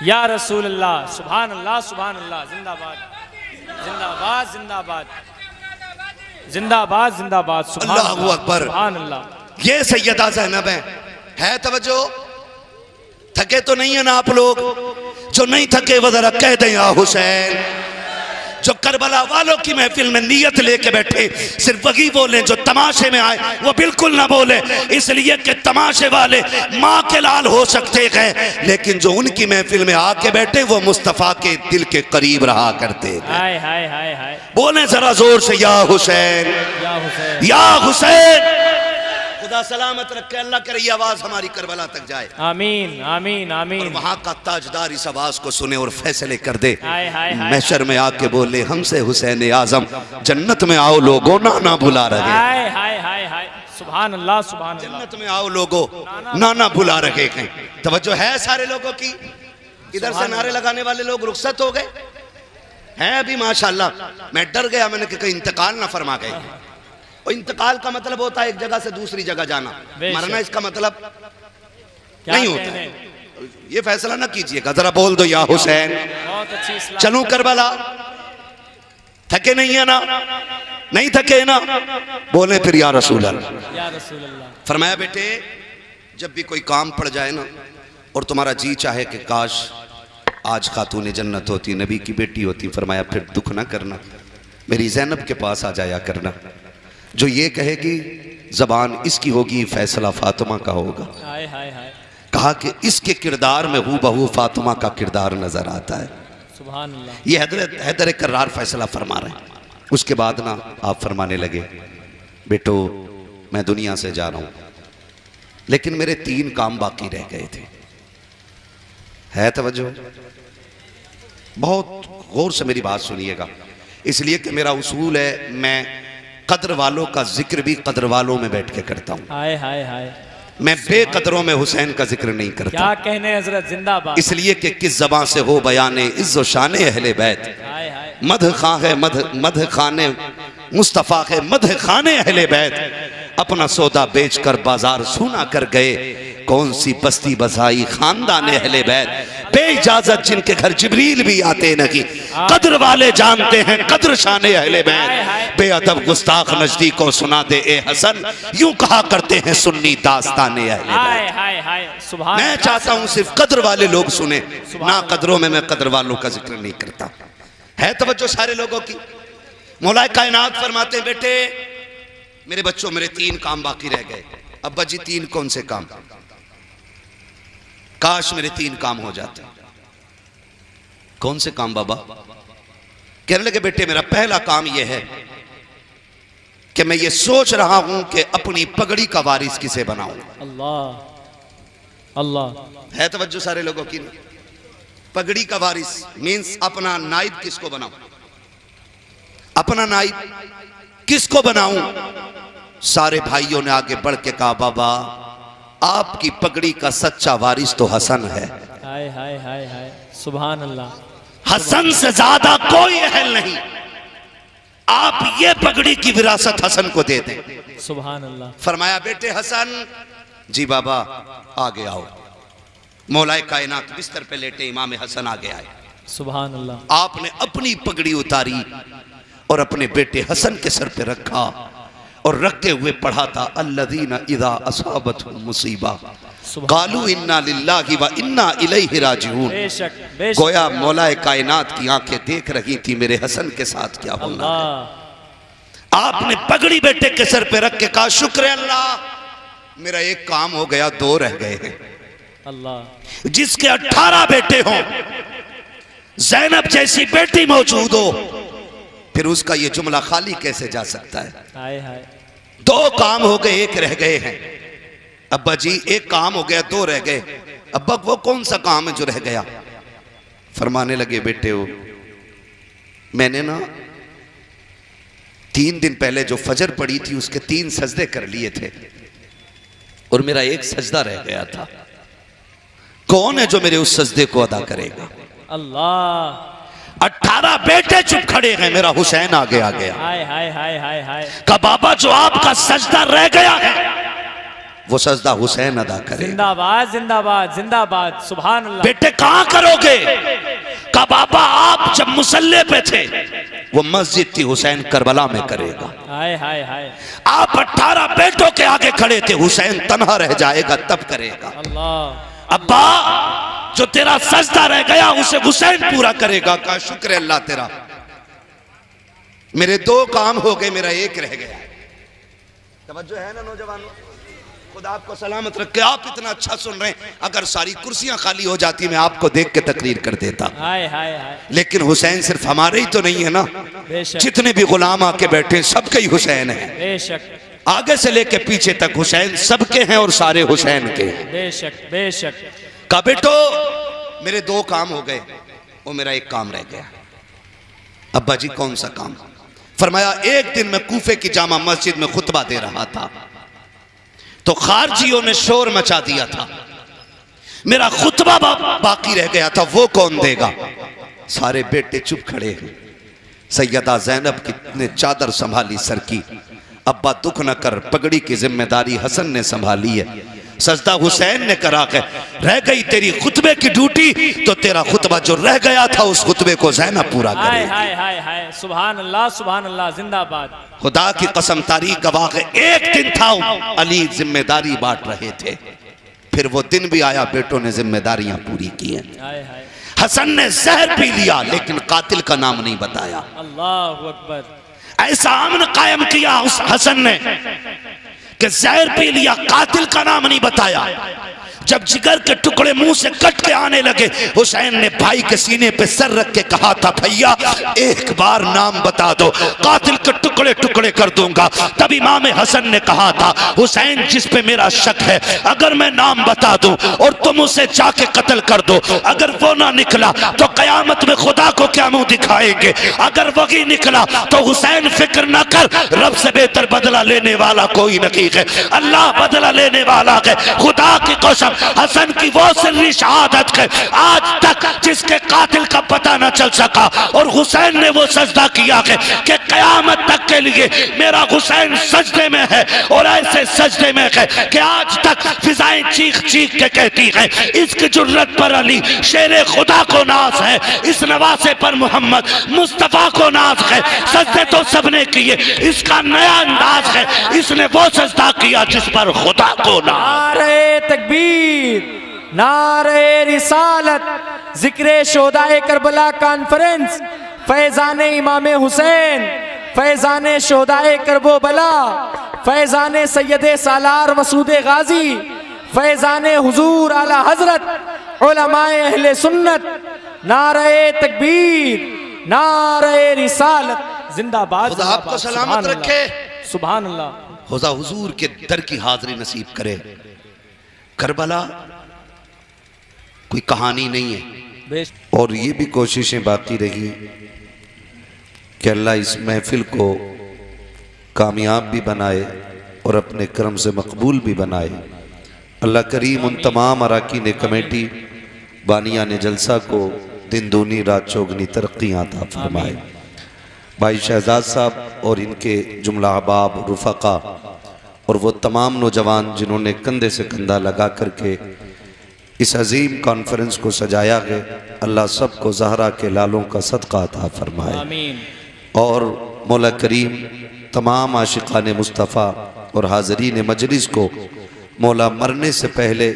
S3: या रसूल अल्लाह, सुभान अल्लाह सुभान अल्लाह, जिंदाबाद जिंदाबाद जिंदाबाद जिंदाबाद जिंदाबाद,
S1: अल्लाहु अकबर,
S3: सुभान अल्लाह।
S1: ये सैयदा ज़ैनब है तवज्जो। थके तो नहीं है ना आप लोग? जो नहीं थके वो जरा कह दें या हुसैन। जो करबला वालों की महफिल में नियत लेके बैठे सिर्फ वही बोले, जो तमाशे में आए वो बिल्कुल ना बोले, इसलिए कि तमाशे वाले माँ के लाल हो सकते हैं, लेकिन जो उनकी महफिल में आके बैठे वो मुस्तफ़ा के दिल के करीब रहा करते हैं।
S3: हाय हाय हाय हाय,
S1: बोले जरा जोर से या हुसैन,
S3: या हुसैन,
S1: या हुसैन। खुदा सलामत रखे, अल्लाह करे ये आवाज हमारी करबला तक जाए।
S3: आमीन आमीन
S1: और
S3: आमीन।
S1: वहां का ताजदार इस आवाज को सुने और फैसले कर दे।
S3: हाय हाय हाय,
S1: महशर में आके बोले हमसे हुसैन आजम जन्नत में आओ लोगो नाना भुला रहे।
S3: हाय हाय हाय हाय, सुभान अल्लाह सुभान अल्लाह।
S1: जन्नत में आओ लोगो नाना भुला रहे हैं। तवज्जो है सारे लोगों की? इधर से नारे लगाने वाले लोग रुखसत हो गए हैं अभी माशाल्लाह। मैं डर गया, मैंने कहा इंतकाल ना फरमा गए। और इंतकाल का मतलब होता है एक जगह से दूसरी जगह जाना, मरना इसका मतलब नहीं होता। ये फैसला ना कीजिएगा, जरा बोल दो या हुसैन।
S3: बहुत अच्छी इस्लाम।
S1: चलूं करबला? थके नहीं है ना? नहीं थके ना? बोले फिर या रसूल अल्लाह।
S3: या रसूल अल्लाह।
S1: फरमाया बेटे जब भी कोई काम पड़ जाए ना और तुम्हारा जी चाहे कि काश आज खातून जन्नत होती, नबी की बेटी होती, फरमाया फिर दुख ना करना, मेरी ज़ैनब के पास आ जाया करना। जो ये कहेगी जबान इसकी होगी, फैसला फातिमा का होगा।
S3: हाय हाय हाय,
S1: कहा कि इसके किरदार में हूबहू फातिमा का किरदार नजर आता है।
S3: सुभान अल्लाह।
S1: ये हैदर कर्रार फैसला फरमा रहे हैं। उसके बाद ना आप फरमाने लगे बेटो मैं दुनिया से जा रहा हूं, लेकिन मेरे 3 काम बाकी रह गए थे। है तवज्जो? बहुत गौर से मेरी बात सुनिएगा, इसलिए कि मेरा उसूल है मैं कद्र वालों का जिक्र भी कद्र वालों में बैठ के करता हूं।
S3: हाय हाय हाय,
S1: मैं बेकदरों में हुसैन का जिक्र नहीं करता।
S3: क्या कहने हजरत, जिंदाबाद।
S1: इसलिए कि किस ज़बान से हो बयाने इज्जो शाने अहले बैत,
S3: हाय हाय,
S1: मध खां है मध खाने मुस्तफ़ा है मध खाने अहले बैत, अपना सौदा बेचकर बाजार सूना कर गए, कौन सी बस्ती बसाई खानदान अहले बैत, बेइजाजत जिनके घर जिब्रील भी आते नहीं, कद्र वाले जानते हैं कद्र शाने अहले बैत, बेअदब गुस्ताख नजदीकों सुना दे ए हसन, यूं कहा करते हैं सुन्नी दास्ताने अहले बैत।
S3: हाय हाय हाय, सुभान।
S1: मैं चाहता हूं सिर्फ कद्र वाले लोग सुने, ना कद्रों में मैं कद्र वालों का जिक्र नहीं करता। है तवज्जो सारे लोगों की? मौलाए कायनात फरमाते हैं बेटे मेरे बच्चों मेरे 3 काम बाकी रह गए। अब्बा जी 3 कौन से काम? काश मेरे 3 काम हो जाते। कौन से काम बाबा? कहने लगे बेटे मेरा पहला काम यह है कि मैं ये सोच रहा हूं कि अपनी पगड़ी का वारिस किसे बनाऊं।
S3: अल्लाह अल्लाह।
S1: है तवज्जो सारे लोगों की? पगड़ी का वारिस मीन्स अपना नाइब किसको बनाऊं, अपना नाइब किसको बनाऊं। सारे भाइयों ने आगे बढ़ के कहा बाबा आपकी पगड़ी का सच्चा वारिस तो हसन है।
S3: हाय हाय हाय हाय, सुभान अल्लाह।
S1: हसन से ज्यादा कोई अहल नहीं। आप ये पगड़ी की विरासत हसन को दे दें।
S3: सुभान अल्लाह।
S1: फरमाया बेटे हसन, जी बाबा आगे आओ। मौलाए कायनात बिस्तर पे लेटे इमाम हसन आगे आए।
S3: सुभान अल्लाह।
S1: आपने अपनी पगड़ी उतारी और अपने बेटे हसन के सर पे रखा और रखते हुए पढ़ा था अल्लज़ीना इज़ा असाबतहुम मुसीबा क़ालू इन्ना लिल्लाहि व इन्ना इलैहि राजिऊन।
S3: बेशक बेशक।
S1: गोया मौलाए कायनात की आंखें देख रही थी मेरे हसन के साथ क्या होना है। आपने पगड़ी बेटे के सर पे रख के कहा शुक्र है अल्लाह, मेरा एक काम हो गया, 2 रह गए हैं।
S3: अल्लाह।
S1: जिसके 18 बेटे हों, ज़ैनब जैसी बेटी मौजूद हो, फिर उसका ये जुमला खाली कैसे जा सकता है।
S3: हाय हाय।
S1: 2 काम हो गए, 1 रह गए हैं। अब्बा जी 1 काम हो गया, 2 रह गए। अब्बा वो कौन सा काम है जो रह गया। फरमाने लगे बेटे हो, मैंने ना 3 दिन पहले जो फजर पड़ी थी उसके 3 सजदे कर लिए थे और मेरा 1 सजदा रह गया था। कौन है जो मेरे उस सजदे को अदा करेगा।
S3: अल्लाह।
S1: 18 बेटे चुप खड़े हैं, मेरा हुसैन आगे आ गया।
S3: हाय हाय हाय हाय हाय।
S1: का बाबा जो आपका सजदा रह गया है वो सजदा हुसैन अदा करे।
S3: जिंदाबाद जिंदाबाद जिंदाबाद। सुभान अल्लाह।
S1: बेटे कहां करोगे। का बाबा आप जब मुसल्ले पे थे वो मस्जिद थी, हुसैन करबला में करेगा।
S3: हाय हाय हाय।
S1: आप 18 बेटों के आगे खड़े थे, हुसैन तन्हा रह जाएगा तब करेगा।
S3: अल्लाह।
S1: अब्बा जो तेरा सजदा रह गया उसे हुसैन पूरा करेगा। का शुक्र है अल्लाह तेरा, मेरे 2 काम हो गए, मेरा 1 रह गया। तवज्जो है ना नौजवानों, खुदा आपको सलामत रखे। आप इतना अच्छा सुन रहे हैं, अगर सारी कुर्सियां खाली हो जाती मैं आपको देख के तकरीर कर देता।
S3: हाय हाय हाय।
S1: लेकिन हुसैन सिर्फ हमारे ही तो नहीं है ना,
S3: बेशक।
S1: जितने भी गुलाम आके बैठे सबके ही हुसैन है।
S3: बेशक।
S1: आगे से लेके पीछे तक हुसैन सबके हैं और सारे हुसैन के हैं।
S3: बेशक बेशक।
S1: का बेटो मेरे 2 काम हो गए, वो मेरा 1 काम रह गया। अब्बा जी कौन सा काम। फरमाया एक दिन मैं कूफे की जामा मस्जिद में खुतबा दे रहा था तो खारजियों ने शोर मचा दिया था, मेरा खुतबा बाकी रह गया था, वो कौन देगा। सारे बेटे चुप खड़े हैं। सैयदा ज़ैनब की ने चादर संभाली सर की। अब्बा दुख न कर, पगड़ी की जिम्मेदारी हसन ने संभाली है। सजदा हुसैन ने करा के रह गई तेरी खुतबे की ड्यूटी, तो तेरा खुतबा जो रह गया था उस खुतबे को ज़ैनब पूरा
S3: हाय
S1: करेगी।
S3: हाय हाय हाय। सुभान अल्लाह सुभान अल्लाह। जिंदाबाद।
S1: खुदा की कसम तारीख गवाह है, एक दिन था अली जिम्मेदारी बांट रहे थे, फिर वो दिन भी आया, बेटों ने जिम्मेदारियां पूरी की हैं।
S3: हाय हाय।
S1: हसन ने जहर पी लिया लेकिन कातिल का नाम नहीं बताया।
S3: अल्लाह अकबर।
S1: ऐसा अमन कायम किया उस हसन ने कि जहर पी लिया, कातिल का नाम नहीं बताया। जब जिगर के टुकड़े मुंह से कट के आने लगे, हुसैन ने भाई के सीने पे सर रख के कहा था भैया एक बार नाम बता दो, कातिल के टुकड़े टुकड़े कर दूंगा। तब इमाम हसन ने कहा था हुसैन जिस पे मेरा शक है, अगर मैं नाम बता दूं और तुम उसे जाके कत्ल कर दो, अगर वो ना निकला तो कयामत में खुदा को क्या मुंह दिखाएंगे, अगर वही निकला तो हुसैन फिक्र न कर, रब से बेहतर बदला लेने वाला कोई नहीं है, अल्लाह बदला लेने वाला है। खुदा की कसम हसन की वो सिर्री शहादत है आज तक जिसके कातिल का पता न चल सका, और हुसैन ने वो सजदा किया है कि कयामत तक के लिए मेरा हुसैन सजदे में है, और ऐसे सजदे में है कि आज तक फिजाएं चीख चीख के कहती हैं इसकी जुर्रत पर अली शेरे खुदा को नाज है, इस नवासे पर मोहम्मद मुस्तफा को नाज है। सजदे तो सबने किए, इसका नया अंदाज है, इसने वो सजदा किया जिस पर खुदा को नाज।
S3: नारे तकबीर, नारे रिसालत, जिक्रे शोदाए करबला कॉन्फ्रेंस, फैजाने इमाम हुसैन, फैजाने शोदाए करबो बला, फैजाने सैयदे सालार मसूदे गाजी, फैजाने हुजूर आला हजरत उलमाए अहले सुन्नत। नारे तकबीर, नारे रिसालत। जिंदाबाद।
S1: खुदा आपको सलामत रखे।
S3: सुभान अल्लाह।
S1: खुदा हुजूर के दर की हाजिरी नसीब करे। करबला कोई कहानी नहीं है, और ये भी कोशिशें बाकी रही कि अल्लाह इस महफिल को कामयाब भी बनाए और अपने करम से मकबूल भी बनाए। अल्लाह करीम उन तमाम अरकान कमेटी बानियान जलसा को दिन दूनी रात चौगनी तरक्की अता फरमाए। भाई शहजाद साहब और इनके जुमला अहबाब रुफ़क़ा और वो तमाम नौजवान जिन्होंने कंधे से कंधा लगा करके इस अजीम कॉन्फ्रेंस को सजाया है, अल्लाह सबको ज़हरा के लालों का सदका अता फरमाए।
S3: आमीन।
S1: और मौला करीम तमाम आशिक़ान मुस्तफ़ा और हाज़रीन मजलिस को मौला मरने से पहले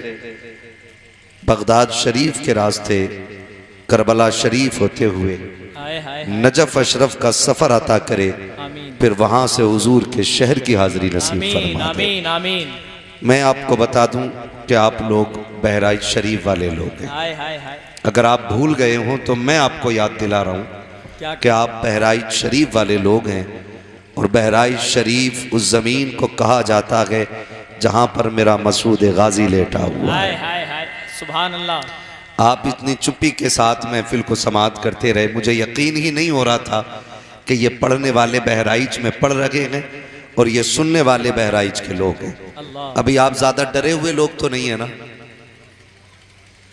S1: बगदाद शरीफ के रास्ते करबला शरीफ होते हुए
S3: हाय हाय
S1: नजफ अशरफ का सफ़र अता करे,
S3: आमीन
S1: फिर वहाँ से हुजूर के शहर की हाज़िरी नसीब
S3: आमीन
S1: फरमा दे।
S3: आमीन आमीन।
S1: मैं आपको बता दूं कि आप लोग बहराइच शरीफ वाले लोग हैं।
S3: हाय हाय हाय।
S1: अगर आप भूल गए हों तो मैं आपको याद दिला रहा हूं
S3: क्या
S1: कि आप बहराइच शरीफ वाले लोग हैं और बहराइच शरीफ उस ज़मीन को कहा जाता है जहां पर मेरा मसूद गाजी लेटा हुआ
S3: हाय
S1: है।
S3: हाय हाय। सुभान अल्लाह।
S1: आप इतनी चुप्पी के साथ महफिल को समाअत करते रहे, मुझे यकीन ही नहीं हो रहा था कि ये पढ़ने वाले बहराइच में पढ़ रहे हैं और ये सुनने वाले बहराइच के लोग हैं।
S3: अल्लाह।
S1: अभी आप ज्यादा डरे हुए लोग तो नहीं है ना?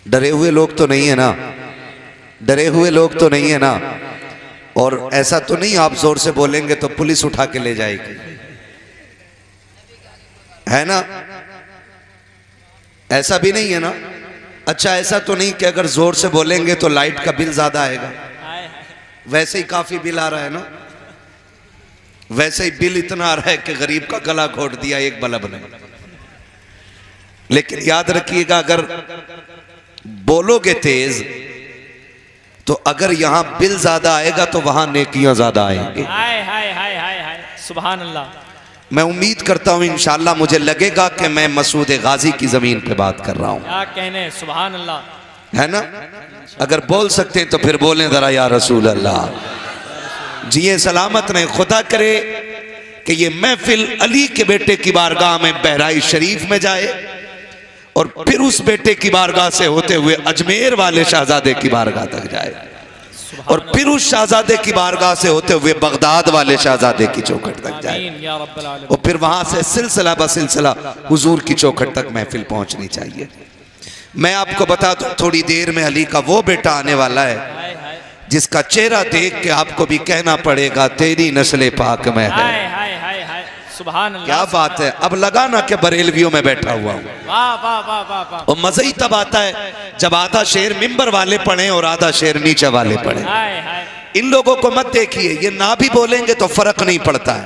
S1: डरे हुए लोग तो नहीं है ना? डरे हुए लोग तो नहीं है ना? और ऐसा तो नहीं आप जोर से बोलेंगे तो पुलिस उठा के ले जाएगी, है ना? ऐसा भी नहीं है ना? अच्छा, ऐसा तो नहीं कि अगर जोर से बोलेंगे तो लाइट का बिल ज्यादा आएगा?
S3: हाय हाय।
S1: वैसे ही काफी बिल आ रहा है ना? वैसे ही बिल इतना आ रहा है कि गरीब का गला घोट दिया एक बल्ब ने। लेकिन याद रखिएगा, अगर बोलोगे तेज तो अगर यहां बिल ज्यादा आएगा तो वहां नेकियां ज्यादा आएंगी।
S3: हाय हाय हाय हाय हाय। सुभान अल्लाह।
S1: मैं उम्मीद करता हूं इंशाअल्लाह मुझे लगेगा कि मैं मसूद गाजी की जमीन पे बात कर रहा हूं,
S3: क्या कहने। सुभान अल्लाह।
S1: है ना? अगर बोल सकते हैं तो फिर बोलें जरा या रसूल अल्लाह। जिए सलामत रहे, खुदा करे कि ये महफिल अली के बेटे की बारगाह में बहराइच शरीफ में जाए और फिर उस बेटे की बारगाह से होते हुए अजमेर वाले शहजादे की बारगाह तक जाए और फिर उस शहजादे की बारगाह से होते हुए बगदाद वाले शहजादे की चौखट तक जाए
S3: आमीन या रब्बल आलमीन।
S1: और फिर वहां से सिलसिला बसिलसिला हुजूर की चौखट तक महफिल पहुंचनी चाहिए। मैं आपको बता दूं, थोड़ी देर में अली का वो बेटा आने वाला है
S3: हाय हाय
S1: जिसका चेहरा देख के आपको भी कहना पड़ेगा तेरी नस्ल पाक में है।
S3: हाय हाय हाय हाय। सुभान अल्लाह।
S1: क्या बात है! अब लगा ना कि बरेलवियों में बैठा हुआ हूं।
S3: वाह वाह वाह वाह वाह।
S1: और मजा ही तब आता है जब आधा शेर मिंबर वाले पढ़े और आधा शेर नीचे वाले पढ़े।
S3: हाय हाय।
S1: इन लोगों को मत देखिए, ये ना भी बोलेंगे तो फर्क नहीं पड़ता है।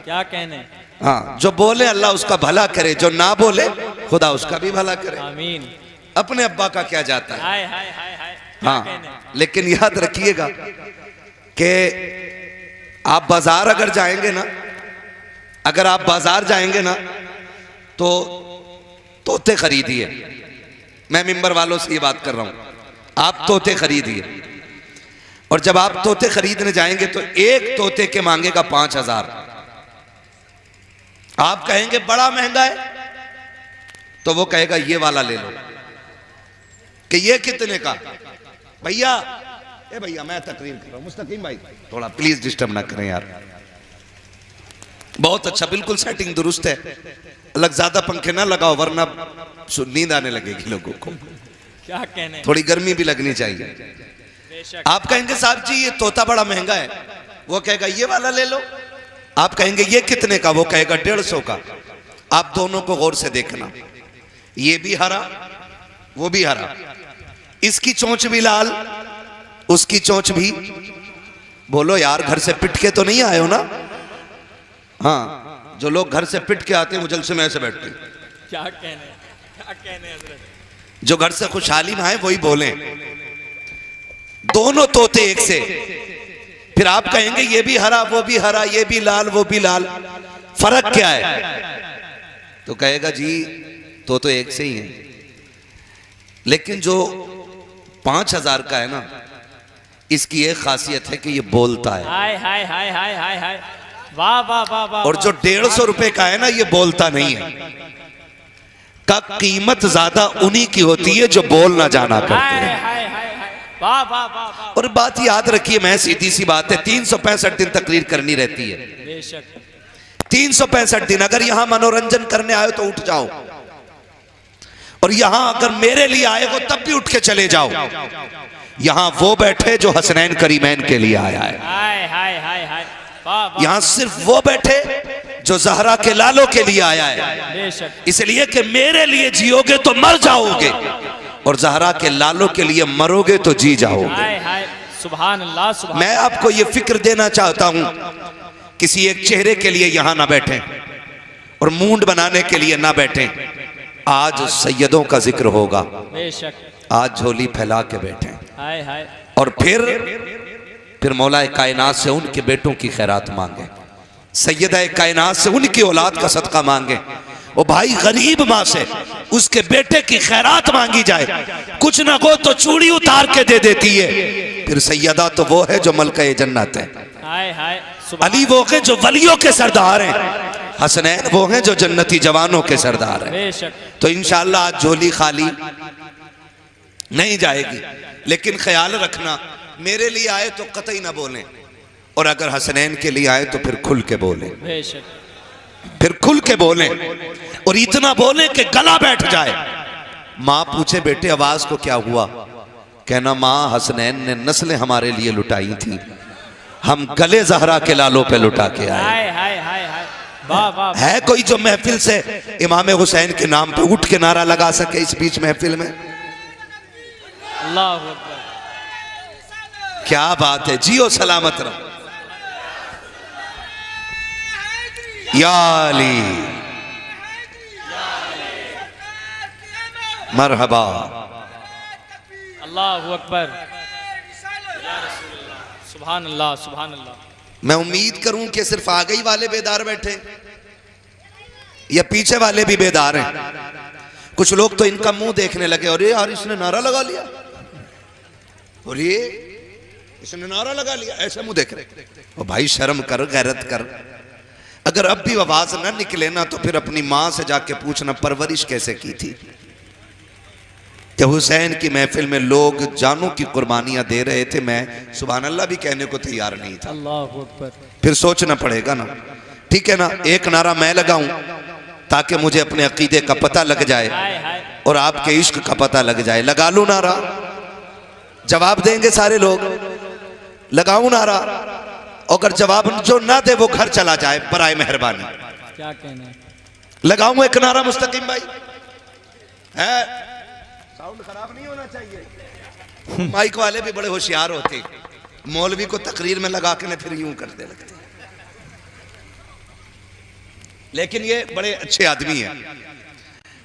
S3: क्या कहने।
S1: हाँ, जो बोले अल्लाह उसका भला करे, जो ना बोले खुदा उसका भी भला करे।
S3: आमीन।
S1: अपने अब्बा का क्या जाता है।
S3: हाय हाय हाय हाय। क्या
S1: हाँ,
S3: कहने।
S1: लेकिन याद रखिएगा कि आप बाजार अगर जाएंगे ना, अगर आप बाजार जाएंगे ना तो तोते खरीदिए। मैं मिंबर वालों से ये बात कर रहा हूं, आप तोते खरीदिए और जब आप तोते खरीदने जाएंगे तो एक तोते के मांगेगा 5,000। आप कहेंगे बड़ा महंगा है तो वो कहेगा ये वाला ले लो। कि ये कितने का? भैया, ए भैया मैं तकरीर कर रहा हूं, मुस्तकीम भाई थोड़ा प्लीज डिस्टर्ब ना करें यार। बहुत अच्छा, बिल्कुल सेटिंग दुरुस्त है। अलग ज्यादा पंखे ना लगाओ वरना नींद आने लगेगी लोगों को।
S3: क्या कहने।
S1: थोड़ी गर्मी भी लगनी चाहिए।
S3: बेशक।
S1: आप कहेंगे साहब जी ये तोता बड़ा महंगा है, वो कहेगा ये वाला ले लो। आप कहेंगे ये कितने का? वो कहेगा 150 का। आप दोनों को गौर से देखना, ये भी हरा वो भी हरा, इसकी चोंच भी लाल उसकी चोंच भी। बोलो यार, घर से पिट के तो नहीं आए हो ना? हाँ, जो लोग घर से पिट के आते हैं वो जलसे में ऐसे बैठते हैं।
S3: क्या कहने। क्या कहने हजरत।
S1: जो घर से खुशहाली में आए वही बोले। दोनों तोते एक से। फिर आप कहेंगे ये भी हरा वो भी हरा, ये भी लाल वो भी लाल, फर्क क्या है? तो कहेगा जी तो एक से ही है। लेकिन जो 5,000 का है ना, इसकी एक खासियत है कि ये बोलता है।
S3: हाय हाय हाय हाय हाय हाय। वाह वाह वाह वाह।
S1: और जो 150 रुपए का है ना, ये बोलता नहीं है। का कीमत ज्यादा उन्हीं की होती है जो बोल ना जाना करते
S3: हाय
S1: हैं।
S3: हाय हाय हाय। वाह वाह वाह वाह।
S1: और बात याद रखिए, मैं सीधी सी बात है, 365 दिन तकरीर करनी रहती है।
S3: बेशक।
S1: 365 दिन। अगर यहां मनोरंजन करने आए तो उठ जाओ, और यहां अगर मेरे लिए आए हो तब भी उठ के चले जाओ। यहां वो बैठे जो हसनैन करीमैन के लिए आया है।
S3: हाय हाय हाय हाय। वाह वाह
S1: यहां सिर्फ वो बैठे जो जहरा के लालों के लिए आया है,
S3: बेशक
S1: इसलिए कि मेरे लिए जियोगे तो मर जाओगे और जहरा के लालों के लिए मरोगे तो जी जाओगे।
S3: हाय हाय सुभान अल्लाह सुभान।
S1: मैं आपको ये फिक्र देना चाहता हूं, किसी एक चेहरे के लिए यहां ना बैठे और मूंड बनाने के लिए ना बैठे। आज सैयदों का जिक्र होगा,
S3: बेशक
S1: आज झोली फैला के बैठे
S3: हाय हाय
S1: और फिर मौलाए कायनात से उनके बेटों की खैरात मांगे, सैयदा कायनात से उनकी औलाद का सदका मांगे। वो भाई गरीब माँ से उसके बेटे की खैरात मांगी जाए, कुछ ना हो तो चूड़ी उतार के दे देती है। फिर सैयदा तो वो है जो मलका जन्नत है,
S3: हाय हाय
S1: अली वो है जो वलियों के सरदार हैं, हसनैन वो हैं जो जन्नती जवानों के सरदार हैं।
S3: बेशक
S1: तो इंशाअल्लाह आज झोली खाली नहीं जाएगी, लेकिन ख्याल रखना मेरे लिए आए तो कतई ना बोलें और अगर हसनैन के लिए आए तो फिर खुल के बोलें,
S3: बेशक
S1: फिर खुल के बोलें और इतना बोलें कि गला बैठ जाए। माँ पूछे बेटे आवाज को क्या हुआ, कहना माँ हसनैन ने नस्लें हमारे लिए लुटाई थी, हम गले जहरा के लालों पे लुटा के आए।
S3: हाय हाय हाय हाय वाह वाह।
S1: है कोई जो महफिल से इमाम हुसैन के नाम पे उठ के नारा लगा सके इस बीच महफिल में?
S3: अल्लाह अकबर।
S1: क्या बात है, जियो सलामत रहो। या अली मरहबा।
S3: अल्लाह अकबर या रसूल अल्लाह। सुभान अल्लाह सुभान अल्लाह।
S1: मैं उम्मीद करूं कि सिर्फ आगे ही वाले बेदार बैठे या पीछे वाले भी बेदार हैं। कुछ लोग तो इनका मुंह देखने लगे, अरे यार इसने नारा लगा लिया, और ये इसने नारा लगा लिया, ऐसे मुंह देख रहे। ओ भाई शर्म कर, गैरत कर। अगर अब भी आवाज ना निकले ना तो फिर अपनी माँ से जाके पूछना परवरिश कैसे की थी। कि हुसैन की महफिल में लोग जानों की कुर्बानियां दे रहे थे, मैं सुभान अल्लाह भी कहने को तैयार नहीं था।
S3: अल्लाह अकबर।
S1: फिर सोचना पड़ेगा ना, ठीक है ना। एक नारा मैं लगाऊं ताकि मुझे अपने अकीदे का पता लग जाए
S3: हाय हाय
S1: और आपके इश्क का पता लग जाए। लगा लूं नारा, जवाब देंगे सारे लोग। लगाऊं नारा, अगर जवाब जो ना दे वो घर चला जाए बराए मेहरबानी।
S3: क्या कहना है।
S1: लगाऊं एक नारा मुस्तकीम भाई? है साउंड खराब नहीं होना चाहिए। माइक वाले भी बड़े होशियार होते, मौलवी को तकरीर में लगा के फिर यूं करते लगते, लेकिन ये बड़े अच्छे आदमी हैं,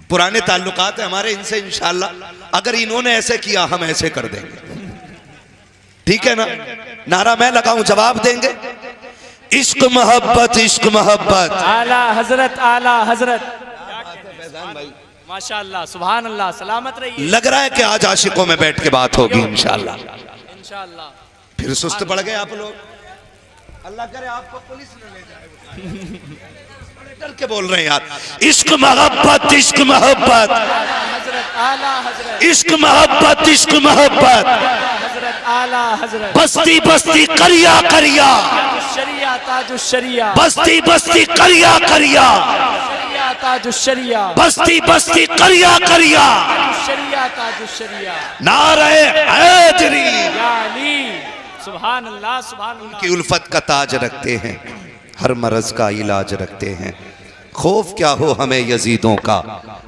S1: पुराने ताल्लुकात है हमारे इनसे। इंशाअल्लाह अगर इन्होंने ऐसे किया हम ऐसे कर देंगे, ठीक है ना। नारा मैं लगाऊं, जवाब देंगे। इश्क मोहब्बत, इश्क मोहब्बत।
S3: आला हजरत आला हजरत। माशाअल्लाह सुभान अल्लाह। सलामत रहिए।
S1: लग रहा है कि आज आशिकों में बैठ के बात होगी इंशाअल्लाह।
S3: इंशाअल्लाह।
S1: फिर सुस्त पड़ गए आप लोग, अल्लाह करे आपको पुलिस न ले जाए। डर के बोल रहे हैं यार। इश्क मोहब्बत, इश्क मोहब्बत,
S3: हजरत आला हजरत।
S1: इश्क मोहब्बत, इश्क मोहब्बत।
S3: हजरत आला हजरत।
S1: बस्ती बस्ती करिया करिया,
S3: शरिया ताजुशरिया।
S1: बस्ती बस्ती करिया करिया,
S3: शरिया ताजुशरिया।
S1: बस्ती बस्ती करिया करिया।
S3: शरिया ताजुशरिया।
S1: नारे हैदरी
S3: या अली। सुभान अल्लाह सुभान अल्लाह।
S1: की उल्फत का ताज रखते हैं, हर मरज का इलाज रखते हैं। खौफ क्या हो हमें यजीदों का,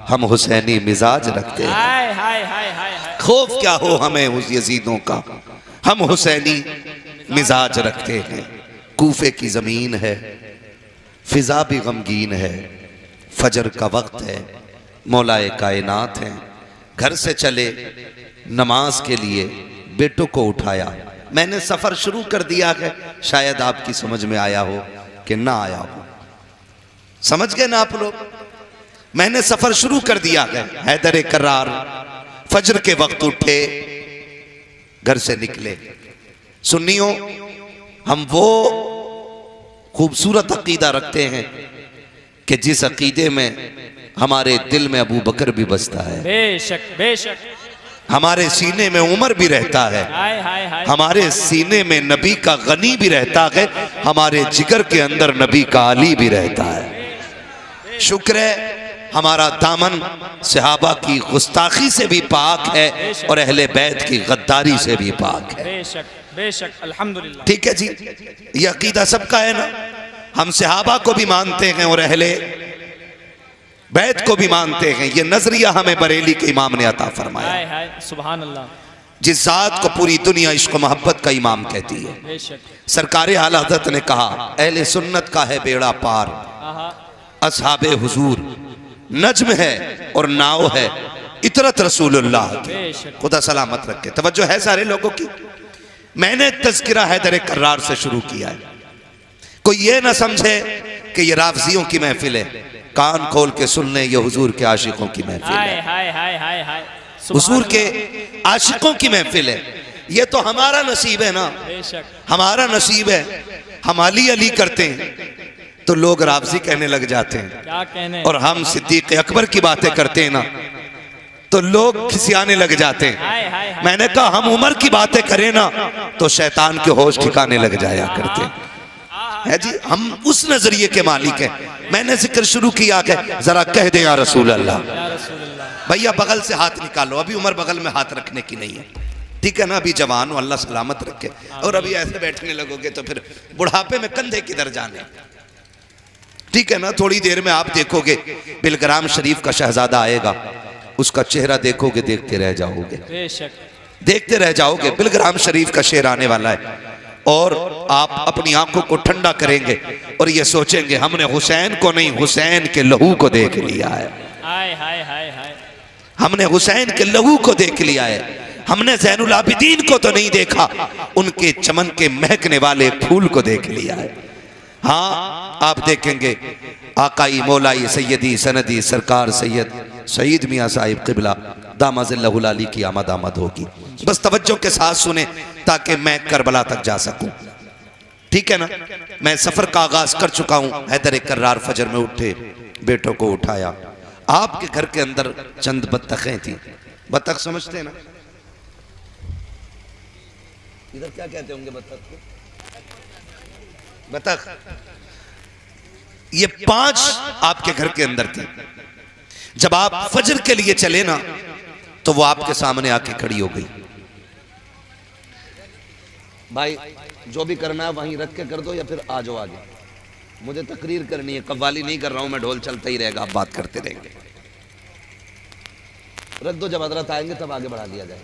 S1: हम हुसैनी मिजाज रखते हैं।
S3: हाय हाय हाय हाय हाय।
S1: खौफ क्या हो हमें उस यजीदों का, हम हुसैनी मिजाज रखते हैं। कूफे की जमीन है, फिजा भी गमगीन है, फजर का वक्त है, मौलाए कायनात हैं। घर से चले नमाज के लिए, बेटों को उठाया। मैंने सफर शुरू कर दिया है, शायद आपकी समझ में आया हो कि ना आया हो। समझ गए ना आप लोग? मैंने सफर शुरू कर दिया है। हैदर करार फजर के वक्त उठे, घर से निकले। सुन्नियों, हम वो खूबसूरत अकीदा रखते हैं कि जिस अकीदे में हमारे दिल में अबू बकर भी बसता है,
S3: बेशक बेशक।
S1: हमारे सीने में उमर भी रहता है,
S3: हाय हाय हाय।
S1: हमारे सीने में नबी का गनी भी रहता है, हमारे जिगर के अंदर नबी का अली भी रहता है। शुक्र है हमारा दामन सहाबा की गुस्ताखी से भी पाक है और अहले बैत की गद्दारी से भी पाक है।
S3: बेशक बेशक अल्हम्दुलिल्लाह।
S1: ठीक है जी, ये अकीदा सबका है ना। हम सहाबा को भी मानते हैं और अहले बैत को भी मानते हैं। ये नजरिया हमें बरेली के इमाम ने अता फरमाया।
S3: हाय हाय सुभान अल्लाह।
S1: जिस जात को पूरी दुनिया इश्क मोहब्बत का इमाम कहती है।
S3: बेशक।
S1: सरकार आला हज़रत ने कहा, अहले सुन्नत का है बेड़ा पार,
S3: आहा।
S1: असहाबे हुजूर नज्म है और नाव है इतरत रसूलुल्लाह की।
S3: बेशक।
S1: खुदा सलामत रखे। तवज्जो है सारे लोगों की। मैंने तज़किरा हैदर कर्रार से शुरू किया है। कोई ये ना समझे कि ये राफ़ज़ियों की महफिल है। कान खोल के सुन ले, ये हुजूर के आशिकों की महफिल
S3: हाय
S1: है।
S3: हाय हाय हाय हाय।
S1: हुजूर के आशिकों की महफिल है। ये तो हमारा नसीब है ना।
S3: बेशक।
S1: हमारा नसीब है। हम अली अली करते हैं तो लोग राफ़ज़ी कहने लग जाते हैं,
S3: क्या कहने।
S1: और हम सिद्दीक़ अकबर की बातें करते हैं ना तो लोग खिसियाने लग जाते हैं।
S3: हाय हाय हाय।
S1: मैंने कहा हम उमर की बातें करें ना तो शैतान के होश ठिकाने लग जाया करते हैं। है जी, हम उस नजरिए के मालिक हैं। मैंने जिक्र शुरू किया कि जरा कह दे या रसूल अल्लाह।
S3: या रसूल अल्लाह।
S1: भैया बगल से हाथ निकालो, अभी उम्र बगल में हाथ रखने की नहीं है। ठीक है ना, अभी जवान हो, अल्लाह सलामत रखे। और अभी ऐसे बैठने लगोगे तो फिर बुढ़ापे में कंधे किधर जाने। ठीक है ना, थोड़ी देर में आप देखोगे बिलग्राम शरीफ का शहजादा आएगा, उसका चेहरा देखोगे देखते रह जाओगे,
S3: बेशक।
S1: देखते रह जाओगे। बिलग्राम शरीफ का शेर आने वाला है और आप अपनी आंखों को ठंडा करेंगे और ये सोचेंगे हमने हुसैन को नहीं, हुसैन के लहू को देख लिया है।
S3: हाय हाय हाय हाय।
S1: हमने हुसैन के लहू को देख लिया है। हमने ज़ैनुल आबिदीन को तो नहीं देखा, उनके चमन के महकने वाले फूल को देख लिया है। हाँ, आप देखेंगे आकाई मौलाई सैयदी सनदी सरकार सैयद सईद मियाँ साहिब क़िबला दामज़िल्लहुल अली की आमद आमद होगी। बस तवज्जो के साथ सुने ताकि मैं करबला तक जा सकूं। ठीक है ना, मैं सफर का आगाज कर चुका हूं। हैदर कर्रार फजर में उठे, बेटों को उठाया। आपके घर के अंदर चंद बत्तखें थी। बत्तख समझते हैं ना, इधर क्या कहते होंगे बत्तख को? बत्तख। ये 5 आपके घर के अंदर थी। जब आप फजर के लिए चले ना तो वो आपके सामने आके खड़ी हो गई। भाई जो भी करना है वहीं रख के कर दो या फिर आ जाओ आगे, मुझे तकरीर करनी है। कव्वाली नहीं कर रहा हूं मैं, ढोल चलता ही रहेगा, आप बात करते रहेंगे। रख दो, जब हजरत आएंगे तब आगे बढ़ा लिया जाए।